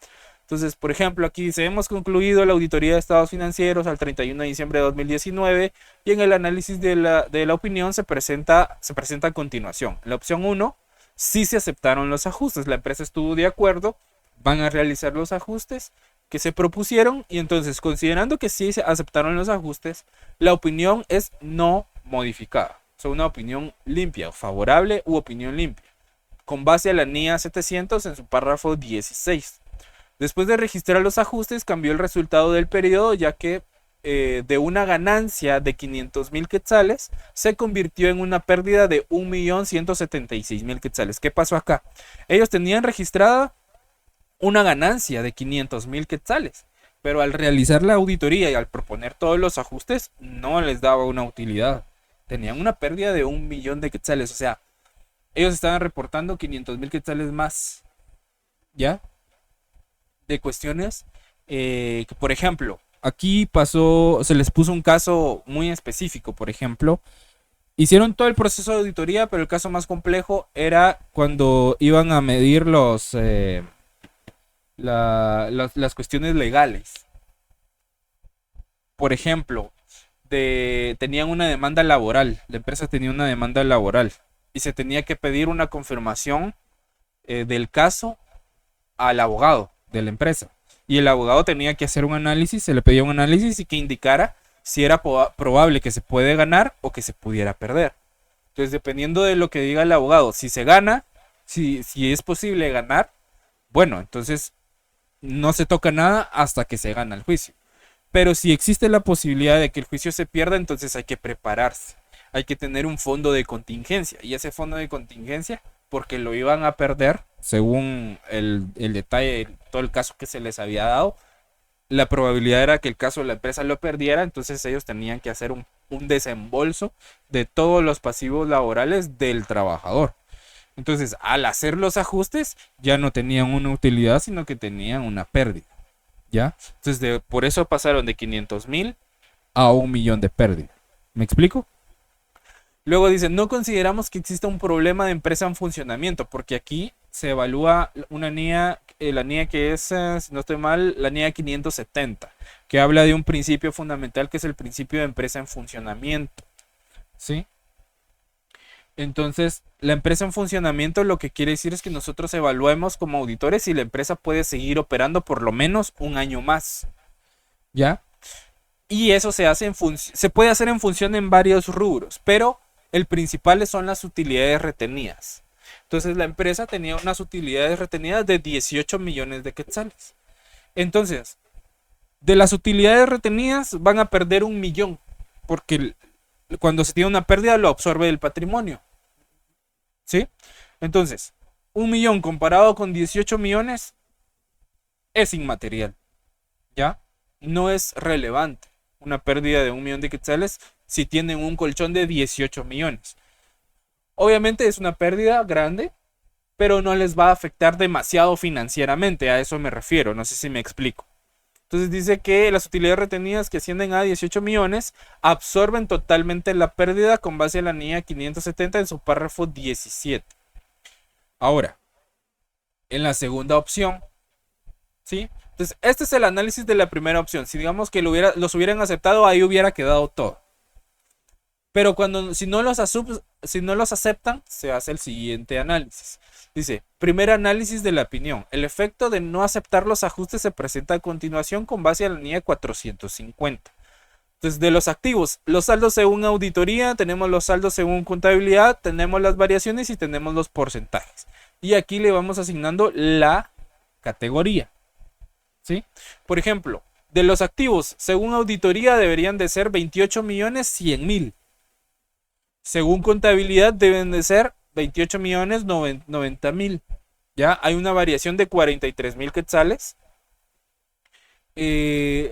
Entonces, por ejemplo, aquí dice, hemos concluido la auditoría de estados financieros al 31 de diciembre de 2019 y en el análisis de la opinión se presenta a continuación. En la opción 1, sí se aceptaron los ajustes, la empresa estuvo de acuerdo, van a realizar los ajustes que se propusieron y entonces, considerando que sí se aceptaron los ajustes, la opinión es no modificada. O sea, una opinión limpia, favorable u opinión limpia, con base a la NIA 700 en su párrafo 16. Después de registrar los ajustes, cambió el resultado del periodo, ya que de una ganancia de 500,000 quetzales se convirtió en una pérdida de 1.176.000 quetzales. ¿Qué pasó acá? Ellos tenían registrada una ganancia de 500,000 quetzales, pero al realizar la auditoría y al proponer todos los ajustes, no les daba una utilidad. Tenían una pérdida de 1.000.000 de quetzales, o sea, ellos estaban reportando 500,000 quetzales más, ¿ya? De cuestiones que, por ejemplo, aquí se les puso un caso muy específico. Por ejemplo, hicieron todo el proceso de auditoría, pero el caso más complejo era cuando iban a medir las cuestiones legales. Por ejemplo, tenían una demanda laboral, la empresa tenía una demanda laboral y se tenía que pedir una confirmación del caso al abogado de la empresa. Y el abogado tenía que hacer un análisis, se le pedía un análisis y que indicara si era probable que se puede ganar o que se pudiera perder. Entonces, dependiendo de lo que diga el abogado, si se gana, si es posible ganar, bueno, entonces no se toca nada hasta que se gana el juicio. Pero si existe la posibilidad de que el juicio se pierda, entonces hay que prepararse. Hay que tener un fondo de contingencia. Y ese fondo de contingencia, porque lo iban a perder, según el detalle, todo el caso que se les había dado, la probabilidad era que el caso de la empresa lo perdiera, entonces ellos tenían que hacer un desembolso de todos los pasivos laborales del trabajador. Entonces, al hacer los ajustes, ya no tenían una utilidad, sino que tenían una pérdida, ¿ya? Entonces, por eso pasaron de 500,000 a 1.000.000 de pérdida. ¿Me explico? Luego dice, no consideramos que exista un problema de empresa en funcionamiento, porque aquí se evalúa una NIA, la NIA que es, si no estoy mal, la NIA 570, que habla de un principio fundamental que es el principio de empresa en funcionamiento, ¿sí? Entonces, la empresa en funcionamiento lo que quiere decir es que nosotros evaluemos como auditores si la empresa puede seguir operando por lo menos un año más, ¿ya? Y eso se puede hacer en función en varios rubros, pero el principal son las utilidades retenidas. Entonces la empresa tenía unas utilidades retenidas de 18 millones de quetzales. Entonces, de las utilidades retenidas van a perder 1.000.000, porque cuando se tiene una pérdida lo absorbe el patrimonio, ¿sí? Entonces, 1.000.000 comparado con 18 millones es inmaterial, ¿ya? No es relevante una pérdida de 1.000.000 de quetzales si tienen un colchón de 18 millones. Obviamente es una pérdida grande, pero no les va a afectar demasiado financieramente, a eso me refiero, no sé si me explico. Entonces dice que las utilidades retenidas que ascienden a 18 millones absorben totalmente la pérdida con base a la NIA 570 en su párrafo 17. Ahora, en la segunda opción, ¿sí? Entonces, este es el análisis de la primera opción. Si digamos que los hubieran aceptado, ahí hubiera quedado todo. Pero si no los aceptan, se hace el siguiente análisis. Dice, primer análisis de la opinión. El efecto de no aceptar los ajustes se presenta a continuación con base a la NIA 450. Entonces, de los activos, los saldos según auditoría, tenemos los saldos según contabilidad, tenemos las variaciones y tenemos los porcentajes. Y aquí le vamos asignando la categoría, ¿sí? Por ejemplo, de los activos, según auditoría deberían de ser 28.100.000. Según contabilidad deben de ser 28.090.000. Ya hay una variación de 43.000 quetzales.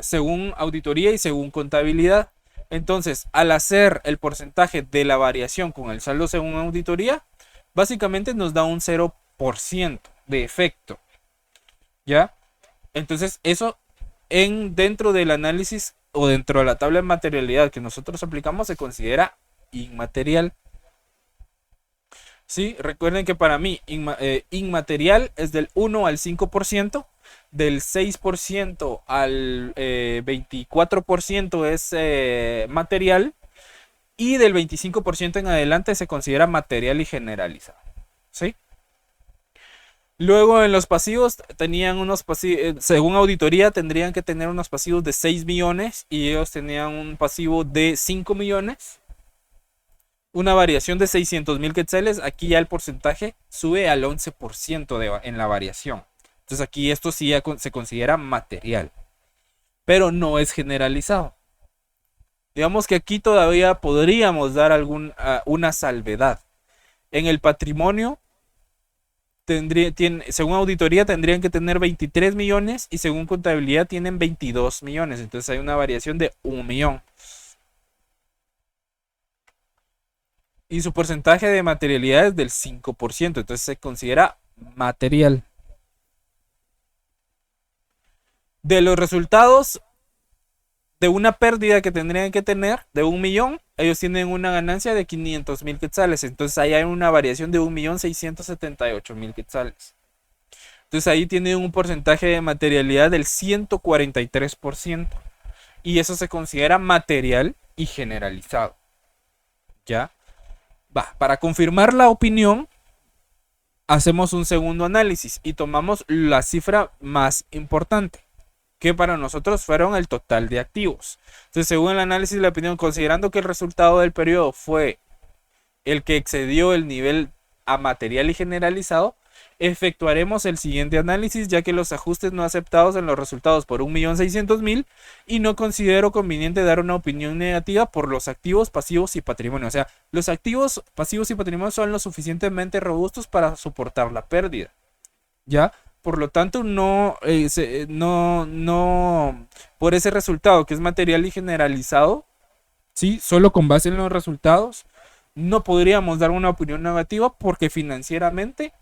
Según auditoría y según contabilidad. Entonces, al hacer el porcentaje de la variación con el saldo según auditoría, básicamente nos da un 0% de efecto. ¿Ya? Entonces, eso dentro del análisis o dentro de la tabla de materialidad que nosotros aplicamos se considera inmaterial. Sí, recuerden que para mí inmaterial es del 1 al 5%, del 6% al 24% es material, y del 25% en adelante se considera material y generalizado. ¿Sí? Luego en los pasivos tenían unos pasivos, según auditoría tendrían que tener unos pasivos de 6 millones y ellos tenían un pasivo de 5 millones. Una variación de 600,000 quetzales, aquí ya el porcentaje sube al 11% en la variación. Entonces aquí esto sí ya se considera material, pero no es generalizado. Digamos que aquí todavía podríamos dar una salvedad. En el patrimonio, según auditoría tendrían que tener 23 millones y según contabilidad tienen 22 millones. Entonces hay una variación de 1 millón. Y su porcentaje de materialidad es del 5%. Entonces se considera material. De los resultados de una pérdida que tendrían que tener de 1 millón, ellos tienen una ganancia de 500,000 quetzales. Entonces ahí hay una variación de 1,678,000 quetzales. Entonces ahí tienen un porcentaje de materialidad del 143%. Y eso se considera material y generalizado. ¿Ya? Para confirmar la opinión, hacemos un segundo análisis y tomamos la cifra más importante, que para nosotros fueron el total de activos. Entonces, según el análisis de la opinión, considerando que el resultado del periodo fue el que excedió el nivel a material y generalizado, efectuaremos el siguiente análisis, ya que los ajustes no aceptados en los resultados por 1,600,000 y no considero conveniente dar una opinión negativa por los activos, pasivos y patrimonio. O sea, los activos, pasivos y patrimonio son lo suficientemente robustos para soportar la pérdida. ¿Ya? Por lo tanto, no, por ese resultado que es material y generalizado, ¿sí? Solo con base en los resultados, no podríamos dar una opinión negativa porque financieramente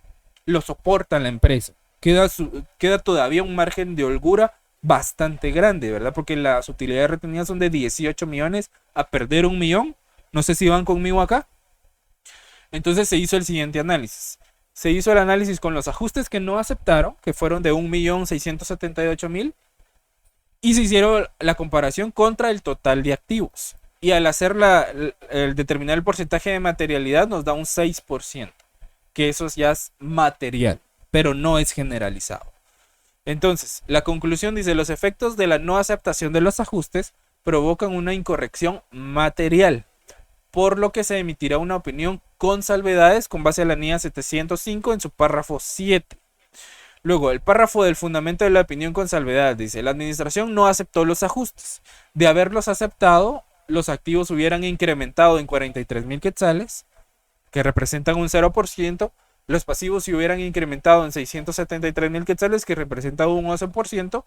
lo soporta la empresa. Queda todavía un margen de holgura bastante grande, ¿verdad? Porque las utilidades retenidas son de 18 millones a perder 1 millón. No sé si van conmigo acá. Entonces se hizo el siguiente análisis. Se hizo el análisis con los ajustes que no aceptaron, que fueron de 1,678,000, y se hicieron la comparación contra el total de activos. Y al hacer el determinar el porcentaje de materialidad nos da un 6%, que eso ya es material, pero no es generalizado. Entonces, la conclusión dice: los efectos de la no aceptación de los ajustes provocan una incorrección material, por lo que se emitirá una opinión con salvedades con base a la NIA 705 en su párrafo 7. Luego, el párrafo del fundamento de la opinión con salvedades dice: la administración no aceptó los ajustes. De haberlos aceptado, los activos hubieran incrementado en 43,000 quetzales, que representan un 0%. Los pasivos se hubieran incrementado en 673,000 quetzales, que representan un 11%.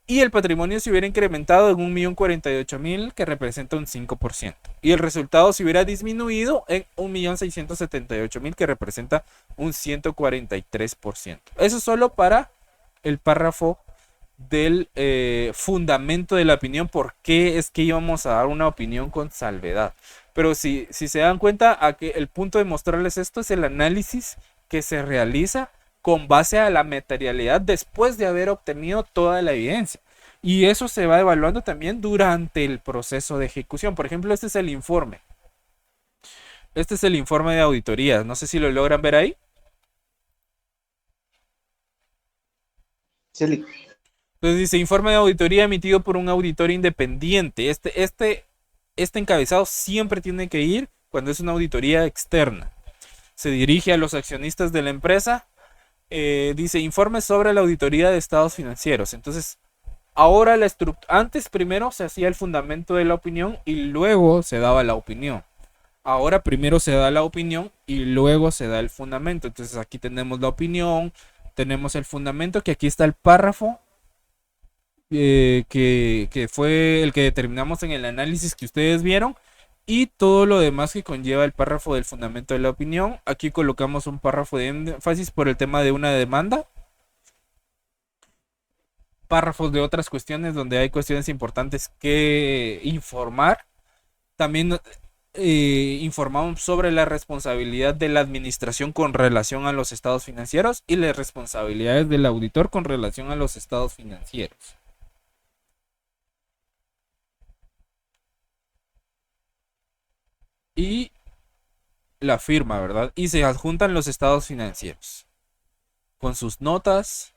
Y el patrimonio se hubiera incrementado en 1,048,000, que representa un 5%. Y el resultado se hubiera disminuido en 1,678,000, que representa un 143%. Eso solo para el párrafo del fundamento de la opinión. ¿Por qué es que íbamos a dar una opinión con salvedad? Pero si se dan cuenta, el punto de mostrarles esto es el análisis que se realiza con base a la materialidad después de haber obtenido toda la evidencia. Y eso se va evaluando también durante el proceso de ejecución. Por ejemplo, este es el informe. Este es el informe de auditoría. No sé si lo logran ver ahí. Sí. Entonces dice: informe de auditoría emitido por un auditor independiente. Este encabezado siempre tiene que ir cuando es una auditoría externa. Se dirige a los accionistas de la empresa. Dice: informe sobre la auditoría de estados financieros. Entonces, ahora antes primero se hacía el fundamento de la opinión y luego se daba la opinión. Ahora primero se da la opinión y luego se da el fundamento. Entonces aquí tenemos la opinión, tenemos el fundamento, que aquí está el párrafo que fue el que determinamos en el análisis que ustedes vieron, y todo lo demás que conlleva el párrafo del fundamento de la opinión. Aquí colocamos un párrafo de énfasis por el tema de una demanda, párrafos de otras cuestiones donde hay cuestiones importantes que informar. También informamos sobre la responsabilidad de la administración con relación a los estados financieros y las responsabilidades del auditor con relación a los estados financieros. Y la firma, ¿verdad? Y se adjuntan los estados financieros con sus notas,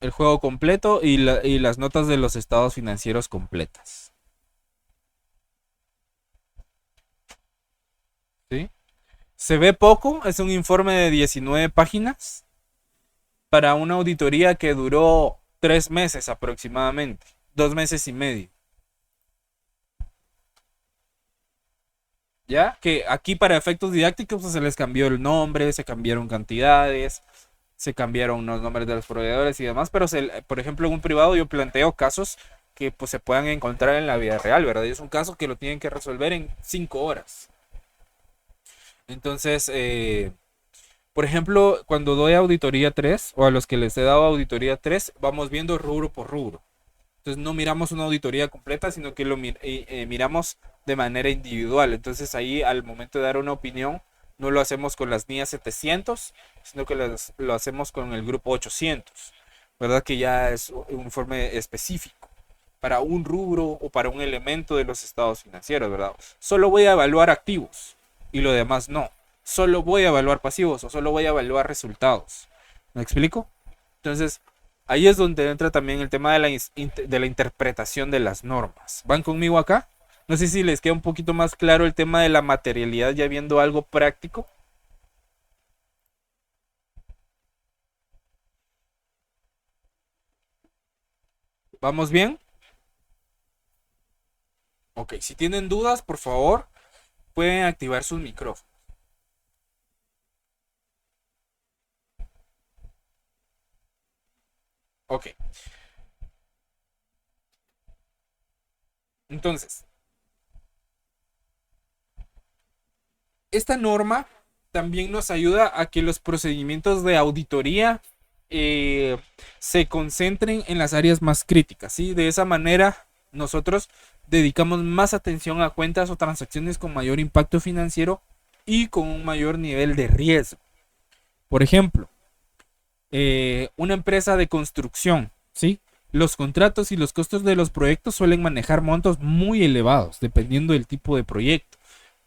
el juego completo y las notas de los estados financieros completas. ¿Sí? Se ve poco, es un informe de 19 páginas para una auditoría que duró 3 meses aproximadamente, 2 meses y medio. ¿Ya? Que aquí para efectos didácticos pues, se les cambió el nombre, se cambiaron cantidades, se cambiaron los nombres de los proveedores y demás, pero por ejemplo en un privado yo planteo casos que pues se puedan encontrar en la vida real, ¿verdad? Y es un caso que lo tienen que resolver en 5 horas. Entonces, por ejemplo, cuando doy auditoría 3 o a los que les he dado auditoría 3, vamos viendo rubro por rubro. Entonces no miramos una auditoría completa, sino que lo miramos de manera individual. Entonces ahí al momento de dar una opinión, no lo hacemos con las NIA 700, sino que lo hacemos con el grupo 800, ¿verdad? Que ya es un informe específico para un rubro o para un elemento de los estados financieros, ¿verdad? Solo voy a evaluar activos y lo demás no. Solo voy a evaluar pasivos o solo voy a evaluar resultados. ¿Me explico? Entonces, ahí es donde entra también el tema de la interpretación de las normas. ¿Van conmigo acá? No sé si les queda un poquito más claro el tema de la materialidad ya viendo algo práctico. ¿Vamos bien? Ok, si tienen dudas, por favor, pueden activar sus micrófonos. Ok. Entonces, esta norma también nos ayuda a que los procedimientos de auditoría se concentren en las áreas más críticas, ¿sí? De esa manera, nosotros dedicamos más atención a cuentas o transacciones con mayor impacto financiero y con un mayor nivel de riesgo. Por ejemplo, una empresa de construcción, ¿sí? Los contratos y los costos de los proyectos suelen manejar montos muy elevados, dependiendo del tipo de proyecto,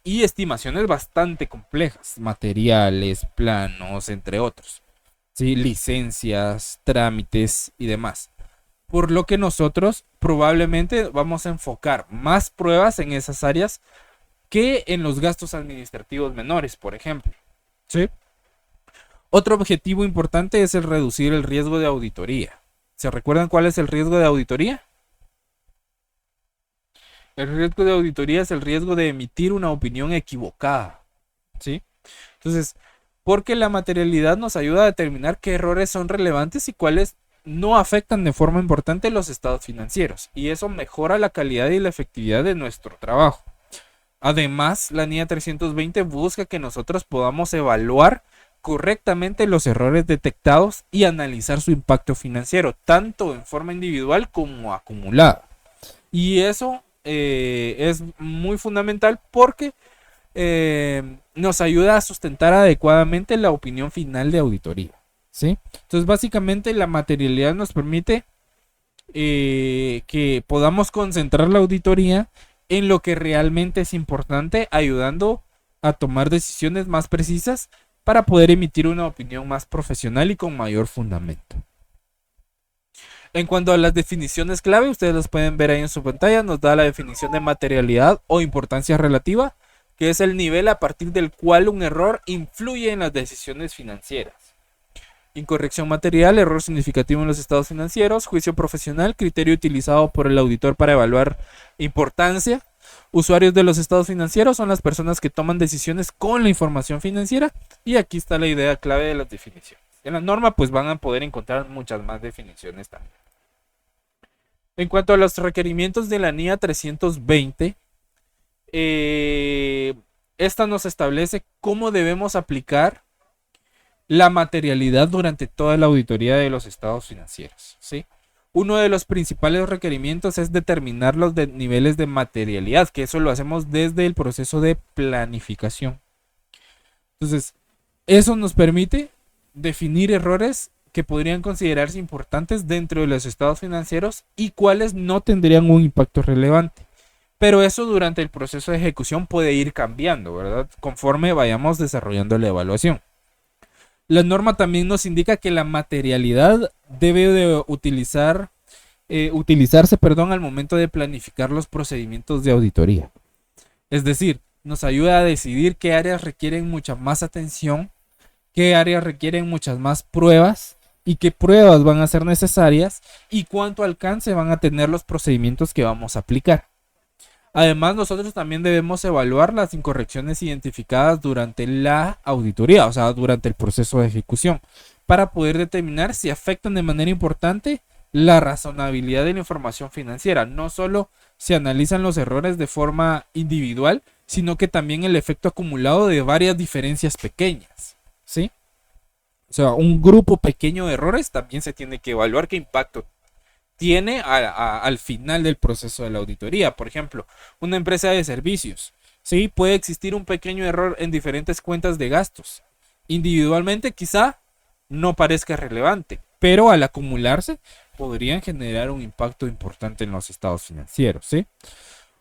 y estimaciones bastante complejas, materiales, planos, entre otros, ¿sí? Licencias, trámites y demás. Por lo que nosotros probablemente vamos a enfocar más pruebas en esas áreas que en los gastos administrativos menores, por ejemplo, ¿sí? Otro objetivo importante es el reducir el riesgo de auditoría. ¿Se recuerdan cuál es el riesgo de auditoría? El riesgo de auditoría es el riesgo de emitir una opinión equivocada, ¿sí? Entonces, porque la materialidad nos ayuda a determinar qué errores son relevantes y cuáles no afectan de forma importante los estados financieros. Y eso mejora la calidad y la efectividad de nuestro trabajo. Además, la NIA 320 busca que nosotros podamos evaluar correctamente los errores detectados y analizar su impacto financiero, tanto en forma individual como acumulada. Y eso es muy fundamental porque nos ayuda a sustentar adecuadamente la opinión final de auditoría, ¿sí? Entonces, básicamente, la materialidad nos permite que podamos concentrar la auditoría en lo que realmente es importante, ayudando a tomar decisiones más precisas para poder emitir una opinión más profesional y con mayor fundamento. En cuanto a las definiciones clave, ustedes las pueden ver ahí en su pantalla. Nos da la definición de materialidad o importancia relativa, que es el nivel a partir del cual un error influye en las decisiones financieras. Incorrección material, error significativo en los estados financieros, juicio profesional, criterio utilizado por el auditor para evaluar importancia. Usuarios de los estados financieros son las personas que toman decisiones con la información financiera, y aquí está la idea clave de las definiciones. En la norma pues van a poder encontrar muchas más definiciones también. En cuanto a los requerimientos de la NIA 320, esta nos establece cómo debemos aplicar la materialidad durante toda la auditoría de los estados financieros, ¿sí? uno de los principales requerimientos es determinar los niveles de materialidad, que eso lo hacemos desde el proceso de planificación. Entonces, eso nos permite definir errores que podrían considerarse importantes dentro de los estados financieros y cuáles no tendrían un impacto relevante. Pero eso durante el proceso de ejecución puede ir cambiando, ¿verdad? Conforme vayamos desarrollando la evaluación. La norma también nos indica que la materialidad debe de utilizarse, al momento de planificar los procedimientos de auditoría. Es decir, nos ayuda a decidir qué áreas requieren mucha más atención, qué áreas requieren muchas más pruebas y qué pruebas van a ser necesarias y cuánto alcance van a tener los procedimientos que vamos a aplicar. Además, nosotros también debemos evaluar las incorrecciones identificadas durante la auditoría, o sea, durante el proceso de ejecución, para poder determinar si afectan de manera importante la razonabilidad de la información financiera. No solo se analizan los errores de forma individual, sino que también el efecto acumulado de varias diferencias pequeñas, ¿sí? O sea, un grupo pequeño de errores también se tiene que evaluar qué impacto tiene al final del proceso de la auditoría. Por ejemplo, una empresa de servicios, ¿sí? Puede existir un pequeño error en diferentes cuentas de gastos. Individualmente quizá no parezca relevante, pero al acumularse podrían generar un impacto importante en los estados financieros, ¿sí?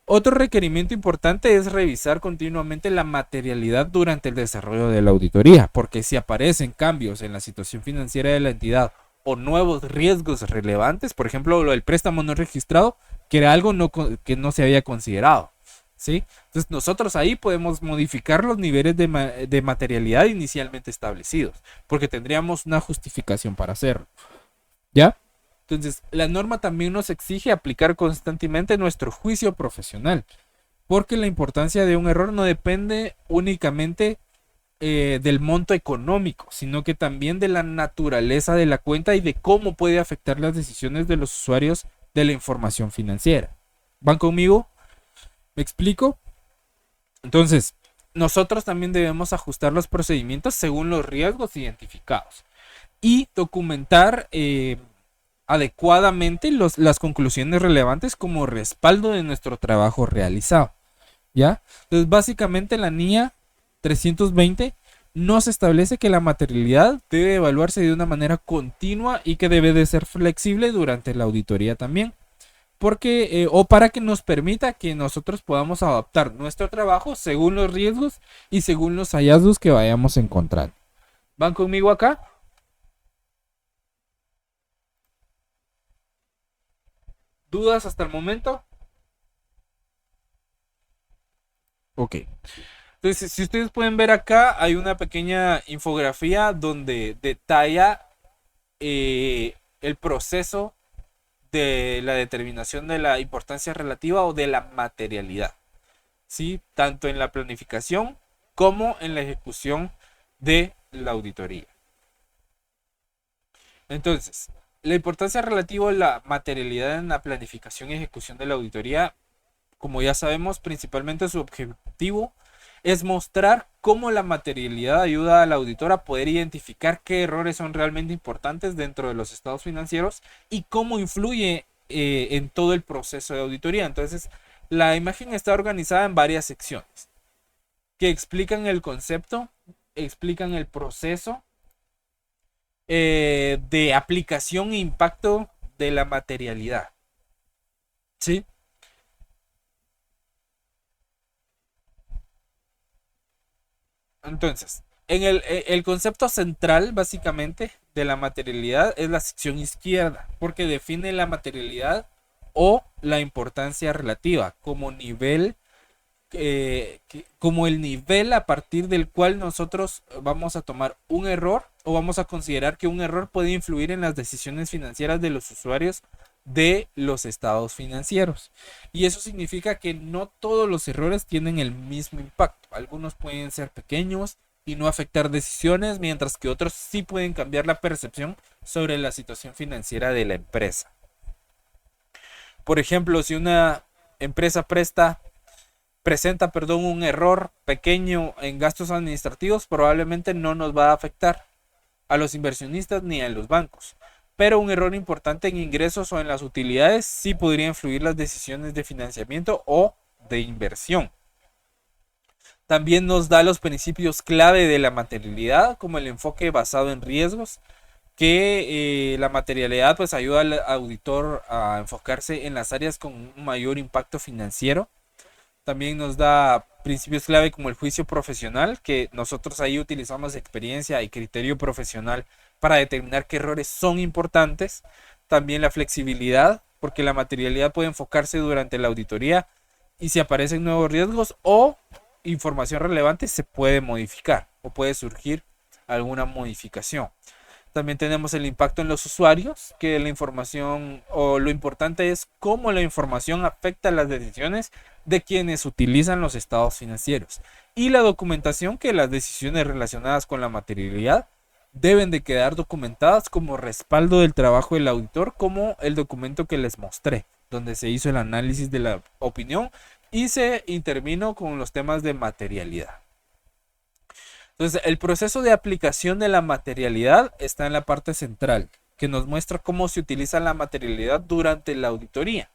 Otro requerimiento importante es revisar continuamente la materialidad durante el desarrollo de la auditoría, porque si aparecen cambios en la situación financiera de la entidad o nuevos riesgos relevantes, por ejemplo, lo del préstamo no registrado, que era algo que no se había considerado, ¿sí? Entonces nosotros ahí podemos modificar los niveles de materialidad inicialmente establecidos, porque tendríamos una justificación para hacerlo, ¿ya? Entonces, la norma también nos exige aplicar constantemente nuestro juicio profesional, porque la importancia de un error no depende únicamente del monto económico, sino que también de la naturaleza de la cuenta y de cómo puede afectar las decisiones de los usuarios de la información financiera. ¿Van conmigo? ¿Me explico? Entonces, nosotros también debemos ajustar los procedimientos según los riesgos identificados y documentar adecuadamente las conclusiones relevantes como respaldo de nuestro trabajo realizado, ¿ya? Entonces, básicamente en la NIA 320 nos establece que la materialidad debe evaluarse de una manera continua y que debe de ser flexible durante la auditoría también, porque o para que nos permita que nosotros podamos adaptar nuestro trabajo según los riesgos y según los hallazgos que vayamos encontrando. ¿Van conmigo acá? ¿Dudas hasta el momento? Ok. Entonces, si ustedes pueden ver acá, hay una pequeña infografía donde detalla el proceso de la determinación de la importancia relativa o de la materialidad, ¿sí? Tanto en la planificación como en la ejecución de la auditoría. Entonces, la importancia relativa a la materialidad en la planificación y ejecución de la auditoría, como ya sabemos, principalmente su objetivo es mostrar cómo la materialidad ayuda al auditor a poder identificar qué errores son realmente importantes dentro de los estados financieros y cómo influye en todo el proceso de auditoría. Entonces, la imagen está organizada en varias secciones que explican el concepto, explican el proceso de aplicación e impacto de la materialidad, ¿sí? Entonces, el concepto central, básicamente, de la materialidad es la sección izquierda, porque define la materialidad o la importancia relativa como nivel, como el nivel a partir del cual nosotros vamos a tomar un error o vamos a considerar que un error puede influir en las decisiones financieras de los usuarios de los estados financieros. Y eso significa que no todos los errores tienen el mismo impacto. Algunos pueden ser pequeños y no afectar decisiones, mientras que otros sí pueden cambiar la percepción sobre la situación financiera de la empresa. Por ejemplo, si una empresa presenta un error pequeño en gastos administrativos, probablemente no nos va a afectar a los inversionistas ni a los bancos. pero un error importante en ingresos o en las utilidades sí podría influir las decisiones de financiamiento o de inversión. También nos da los principios clave de la materialidad, como el enfoque basado en riesgos, que la materialidad pues ayuda al auditor a enfocarse en las áreas con un mayor impacto financiero. También nos da principios clave como el juicio profesional, que nosotros ahí utilizamos experiencia y criterio profesional para determinar qué errores son importantes. También la flexibilidad, porque la materialidad puede enfocarse durante la auditoría y si aparecen nuevos riesgos o información relevante se puede modificar o puede surgir alguna modificación. También tenemos el impacto en los usuarios, que la información o lo importante es cómo la información afecta las decisiones de quienes utilizan los estados financieros. Y la documentación, que las decisiones relacionadas con la materialidad deben de quedar documentadas como respaldo del trabajo del auditor, como el documento que les mostré, donde se hizo el análisis de la opinión y se intervino con los temas de materialidad. Entonces, el proceso de aplicación de la materialidad está en la parte central, que nos muestra cómo se utiliza la materialidad durante la auditoría.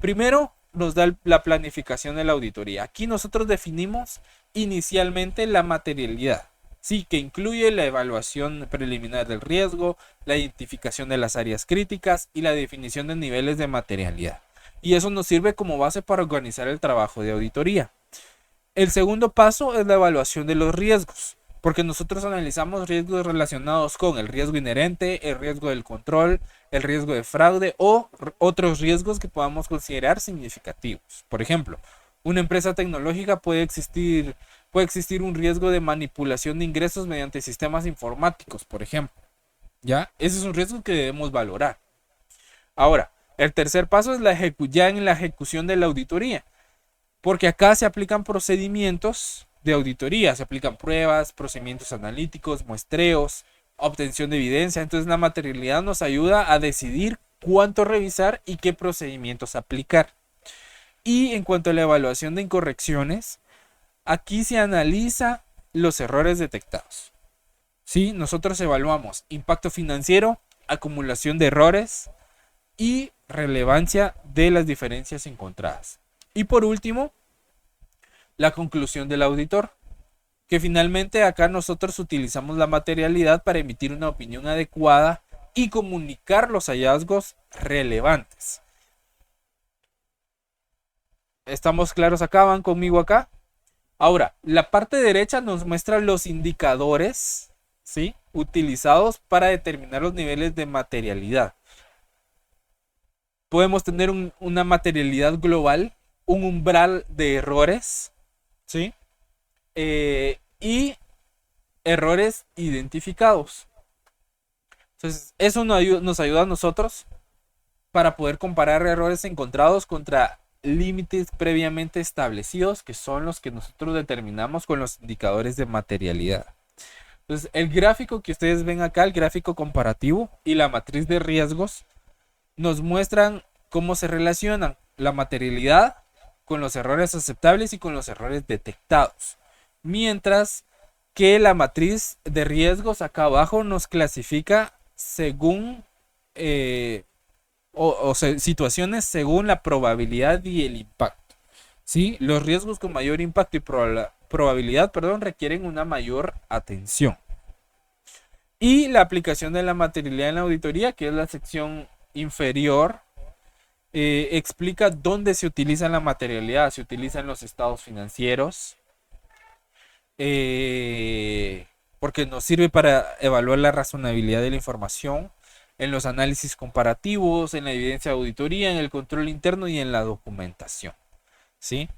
Primero, nos da la planificación de la auditoría. Aquí nosotros definimos inicialmente la materialidad, sí, que incluye la evaluación preliminar del riesgo, la identificación de las áreas críticas y la definición de niveles de materialidad. Y eso nos sirve como base para organizar el trabajo de auditoría. El segundo paso es la evaluación de los riesgos, porque nosotros analizamos riesgos relacionados con el riesgo inherente, el riesgo del control, el riesgo de fraude o otros riesgos que podamos considerar significativos. Por ejemplo, una empresa tecnológica puede existir un riesgo de manipulación de ingresos mediante sistemas informáticos, por ejemplo. ¿Ya? Ese es un riesgo que debemos valorar. Ahora, el tercer paso es ya en la ejecución de la auditoría, porque acá se aplican procedimientos de auditoría, se aplican pruebas, procedimientos analíticos, muestreos, obtención de evidencia. Entonces la materialidad nos ayuda a decidir cuánto revisar y qué procedimientos aplicar. Y en cuanto a la evaluación de incorrecciones, aquí se analiza los errores detectados. ¿Sí? Nosotros evaluamos impacto financiero, acumulación de errores y relevancia de las diferencias encontradas. Y por último, la conclusión del auditor, que finalmente acá nosotros utilizamos la materialidad para emitir una opinión adecuada y comunicar los hallazgos relevantes. ¿Estamos claros acá? ¿Van conmigo acá? Ahora, la parte derecha nos muestra los indicadores, ¿sí?, utilizados para determinar los niveles de materialidad. Podemos tener una materialidad global, un umbral de errores, ¿sí? Y errores identificados. Entonces, eso nos ayuda a nosotros para poder comparar errores encontrados contra límites previamente establecidos, que son los que nosotros determinamos con los indicadores de materialidad. Entonces, el gráfico que ustedes ven acá, el gráfico comparativo y la matriz de riesgos, nos muestran cómo se relacionan la materialidad con los errores aceptables y con los errores detectados. Mientras que la matriz de riesgos acá abajo nos clasifica según situaciones según la probabilidad y el impacto. ¿Sí? Los riesgos con mayor impacto y probabilidad, requieren una mayor atención. Y la aplicación de la materialidad en la auditoría, que es la sección inferior, explica dónde se utiliza la materialidad. Se utiliza en los estados financieros, porque nos sirve para evaluar la razonabilidad de la información, en los análisis comparativos, en la evidencia de auditoría, en el control interno y en la documentación, ¿sí?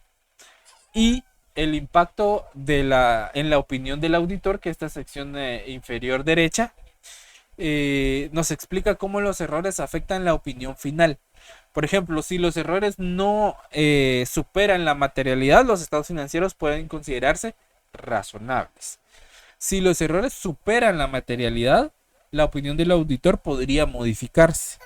Y el impacto en la opinión del auditor, que esta sección inferior derecha, nos explica cómo los errores afectan la opinión final. Por ejemplo, si los errores no superan la materialidad, los estados financieros pueden considerarse razonables. Si los errores superan la materialidad, la opinión del auditor podría modificarse.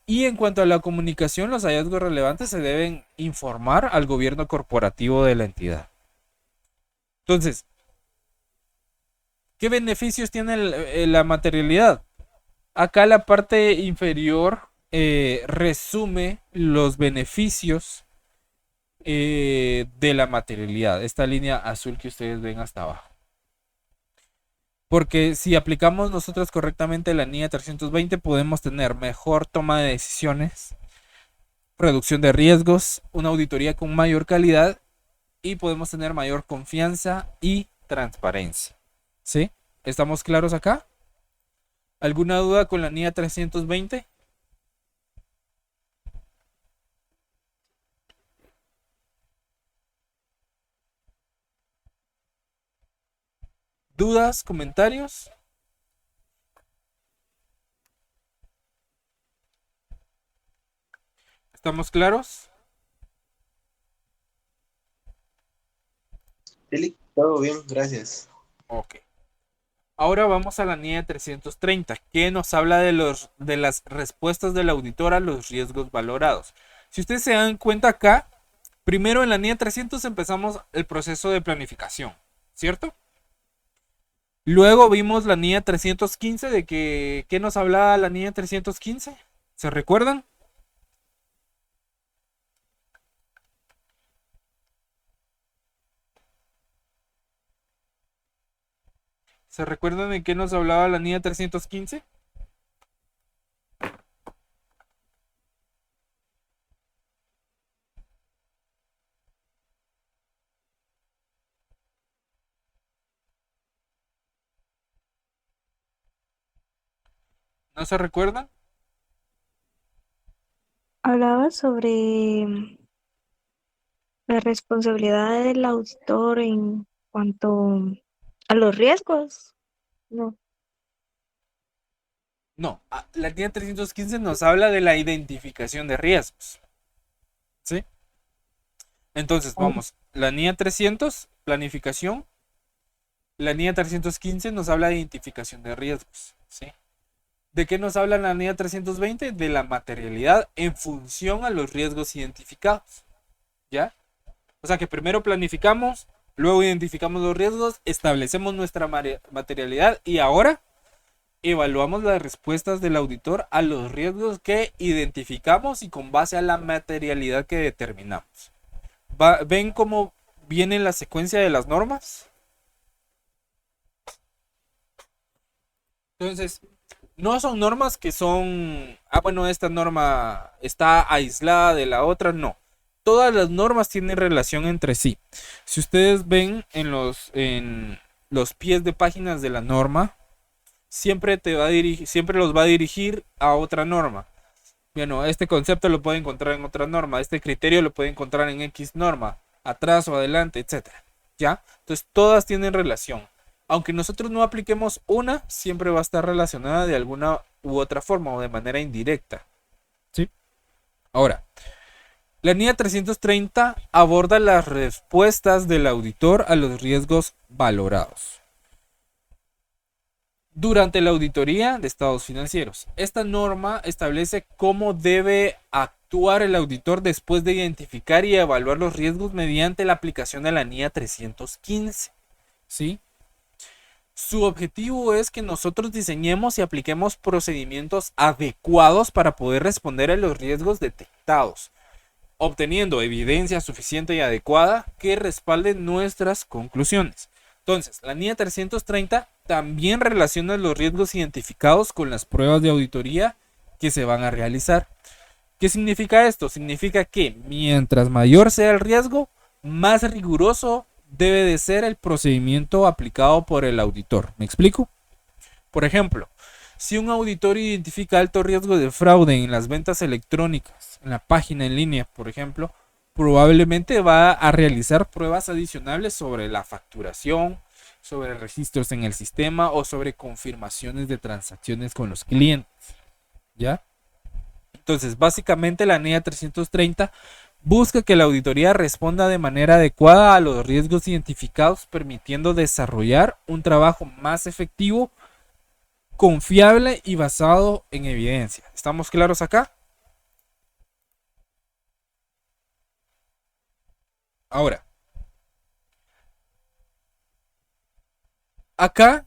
Y en cuanto a la comunicación, los hallazgos relevantes se deben informar al gobierno corporativo de la entidad. Entonces, ¿qué beneficios tiene la materialidad? Acá la parte inferior resume los beneficios de la materialidad. Esta línea azul que ustedes ven hasta abajo. Porque si aplicamos nosotros correctamente la NIA 320 podemos tener mejor toma de decisiones, reducción de riesgos, una auditoría con mayor calidad y podemos tener mayor confianza y transparencia. ¿Sí? ¿Estamos claros acá? ¿Alguna duda con la NIA 320? ¿Dudas? ¿Comentarios? ¿Estamos claros? Sí, todo bien, gracias. Ok. Ahora vamos a la NIA 330, que nos habla de las respuestas del auditor a los riesgos valorados. Si ustedes se dan cuenta acá, primero en la NIA 300 empezamos el proceso de planificación, ¿cierto? Luego vimos la NIA 315 de ¿qué nos hablaba la NIA 315? ¿Se recuerdan? ¿Se recuerdan de qué nos hablaba la NIA 315? ¿No se recuerdan? Hablaba sobre la responsabilidad del auditor en cuanto a los riesgos. No. No, la NIA 315 nos habla de la identificación de riesgos, ¿sí? Entonces, vamos, la NIA 300, planificación. La NIA 315 nos habla de identificación de riesgos, ¿sí? ¿De qué nos habla la NIA 320? De la materialidad en función a los riesgos identificados, ¿ya? O sea que primero planificamos, luego identificamos los riesgos, establecemos nuestra materialidad y ahora evaluamos las respuestas del auditor a los riesgos que identificamos y con base a la materialidad que determinamos. ¿Ven cómo viene la secuencia de las normas? Entonces, no son normas que son, bueno, esta norma está aislada de la otra, no. Todas las normas tienen relación entre sí. Si ustedes ven en los pies de páginas de la norma, siempre los va a dirigir a otra norma. Bueno, este concepto lo puede encontrar en otra norma, este criterio lo puede encontrar en X norma, atrás o adelante, etcétera. ¿Ya? Entonces todas tienen relación. Aunque nosotros no apliquemos una, siempre va a estar relacionada de alguna u otra forma o de manera indirecta. ¿Sí? Ahora, la NIA 330 aborda las respuestas del auditor a los riesgos valorados durante la auditoría de estados financieros. Esta norma establece cómo debe actuar el auditor después de identificar y evaluar los riesgos mediante la aplicación de la NIA 315. ¿Sí? Su objetivo es que nosotros diseñemos y apliquemos procedimientos adecuados para poder responder a los riesgos detectados, obteniendo evidencia suficiente y adecuada que respalde nuestras conclusiones. Entonces, la NIA 330 también relaciona los riesgos identificados con las pruebas de auditoría que se van a realizar. ¿Qué significa esto? Significa que mientras mayor sea el riesgo, más riguroso debe de ser el procedimiento aplicado por el auditor. ¿Me explico? Por ejemplo, si un auditor identifica alto riesgo de fraude en las ventas electrónicas, en la página en línea, por ejemplo, probablemente va a realizar pruebas adicionales sobre la facturación, sobre registros en el sistema o sobre confirmaciones de transacciones con los clientes. ¿Ya? Entonces, básicamente la NIA 330 busca que la auditoría responda de manera adecuada a los riesgos identificados, permitiendo desarrollar un trabajo más efectivo, confiable y basado en evidencia. ¿Estamos claros acá? Ahora, acá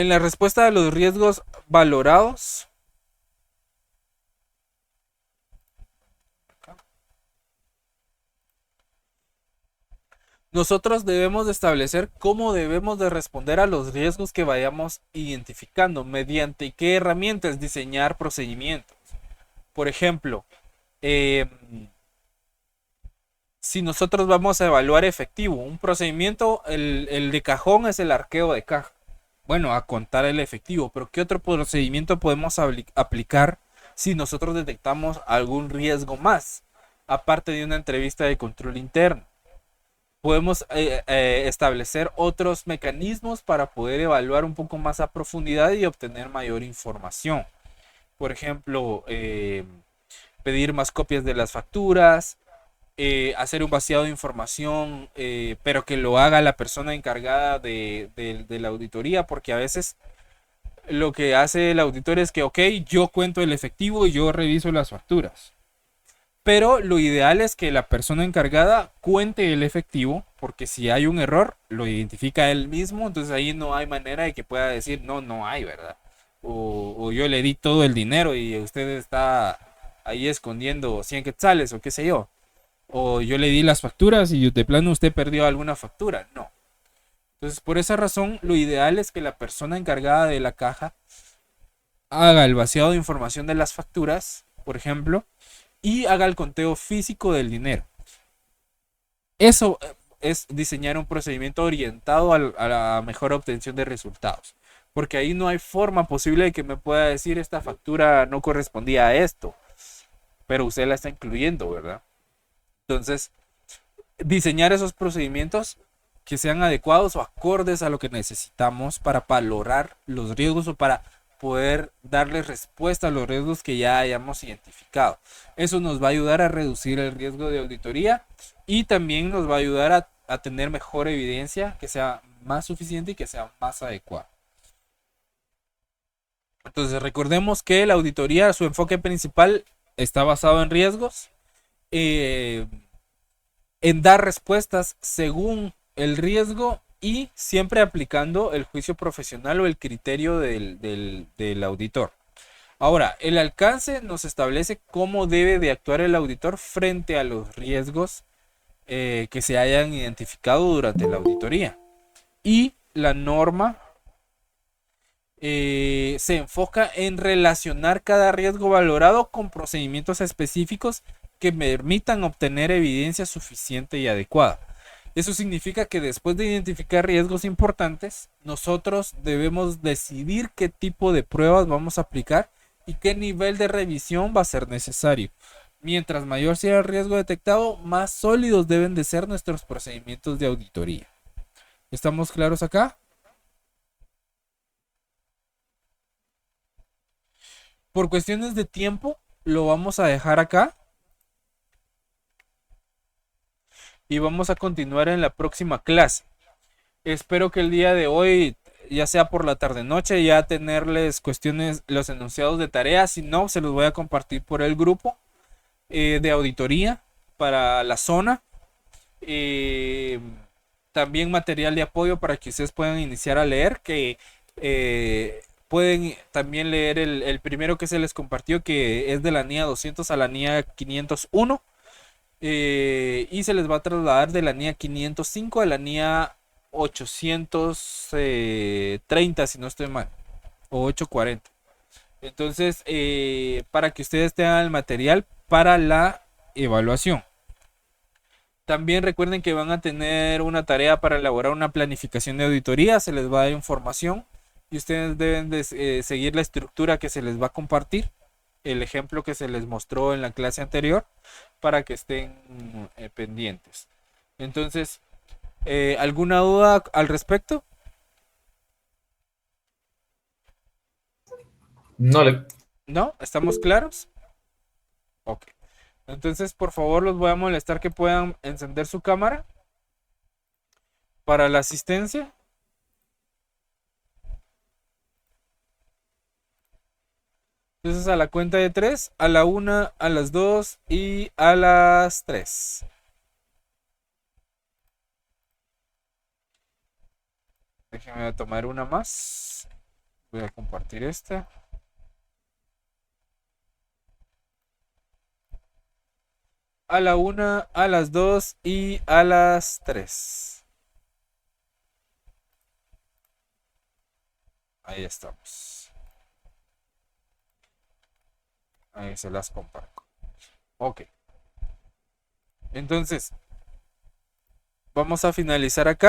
en la respuesta de los riesgos valorados, nosotros debemos de establecer cómo debemos de responder a los riesgos que vayamos identificando, mediante qué herramientas diseñar procedimientos. Por ejemplo, si nosotros vamos a evaluar efectivo, un procedimiento, el de cajón es el arqueo de caja. Bueno, a contar el efectivo, pero ¿qué otro procedimiento podemos aplicar si nosotros detectamos algún riesgo más, aparte de una entrevista de control interno? Podemos establecer otros mecanismos para poder evaluar un poco más a profundidad y obtener mayor información. Por ejemplo, pedir más copias de las facturas, hacer un vaciado de información, pero que lo haga la persona encargada de la auditoría, porque a veces lo que hace el auditor es que, ok, yo cuento el efectivo y yo reviso las facturas. Pero lo ideal es que la persona encargada cuente el efectivo, porque si hay un error, lo identifica él mismo, entonces ahí no hay manera de que pueda decir, no, no hay, ¿verdad? O yo le di todo el dinero y usted está ahí escondiendo 100 quetzales o qué sé yo. O yo le di las facturas y de plano usted perdió alguna factura. No. Entonces, por esa razón, lo ideal es que la persona encargada de la caja haga el vaciado de información de las facturas, por ejemplo, y haga el conteo físico del dinero. Eso es diseñar un procedimiento orientado a la mejor obtención de resultados. Porque ahí no hay forma posible de que me pueda decir esta factura no correspondía a esto. Pero usted la está incluyendo, ¿verdad? Entonces, diseñar esos procedimientos que sean adecuados o acordes a lo que necesitamos para valorar los riesgos o para poder darle respuesta a los riesgos que ya hayamos identificado. Eso nos va a ayudar a reducir el riesgo de auditoría y también nos va a ayudar a tener mejor evidencia que sea más suficiente y que sea más adecuada. Entonces recordemos que la auditoría, su enfoque principal está basado en riesgos, en dar respuestas según el riesgo y siempre aplicando el juicio profesional o el criterio del auditor. Ahora, el alcance nos establece cómo debe de actuar el auditor frente a los riesgos que se hayan identificado durante la auditoría. Y la norma se enfoca en relacionar cada riesgo valorado con procedimientos específicos que permitan obtener evidencia suficiente y adecuada. Eso significa que después de identificar riesgos importantes, nosotros debemos decidir qué tipo de pruebas vamos a aplicar y qué nivel de revisión va a ser necesario. Mientras mayor sea el riesgo detectado, más sólidos deben de ser nuestros procedimientos de auditoría. ¿Estamos claros acá? Por cuestiones de tiempo, lo vamos a dejar acá. Y vamos a continuar en la próxima clase. Espero que el día de hoy, ya sea por la tarde noche, ya tenerles cuestiones, los enunciados de tareas. Si no, se los voy a compartir por el grupo de auditoría para la zona. También material de apoyo para que ustedes puedan iniciar a leer, que pueden también leer el primero que se les compartió, que es de la NIA 200 a la NIA 501. Y se les va a trasladar de la NIA 505 a la NIA 830, si no estoy mal, o 840. Entonces, para que ustedes tengan el material para la evaluación. También recuerden que van a tener una tarea para elaborar una planificación de auditoría, se les va a dar información y ustedes deben de seguir la estructura que se les va a compartir, el ejemplo que se les mostró en la clase anterior, para que estén pendientes. Entonces, ¿alguna duda al respecto? ¿No? ¿Estamos claros? Ok. Entonces, por favor, los voy a molestar que puedan encender su cámara para la asistencia. Entonces, a la cuenta de 3, a la 1, a las 2 y a las 3. Déjenme tomar una más. Voy a compartir esta. A la 1, a las 2 y a las 3. Ahí estamos. Ahí se las comparto. Ok. Entonces, vamos a finalizar acá.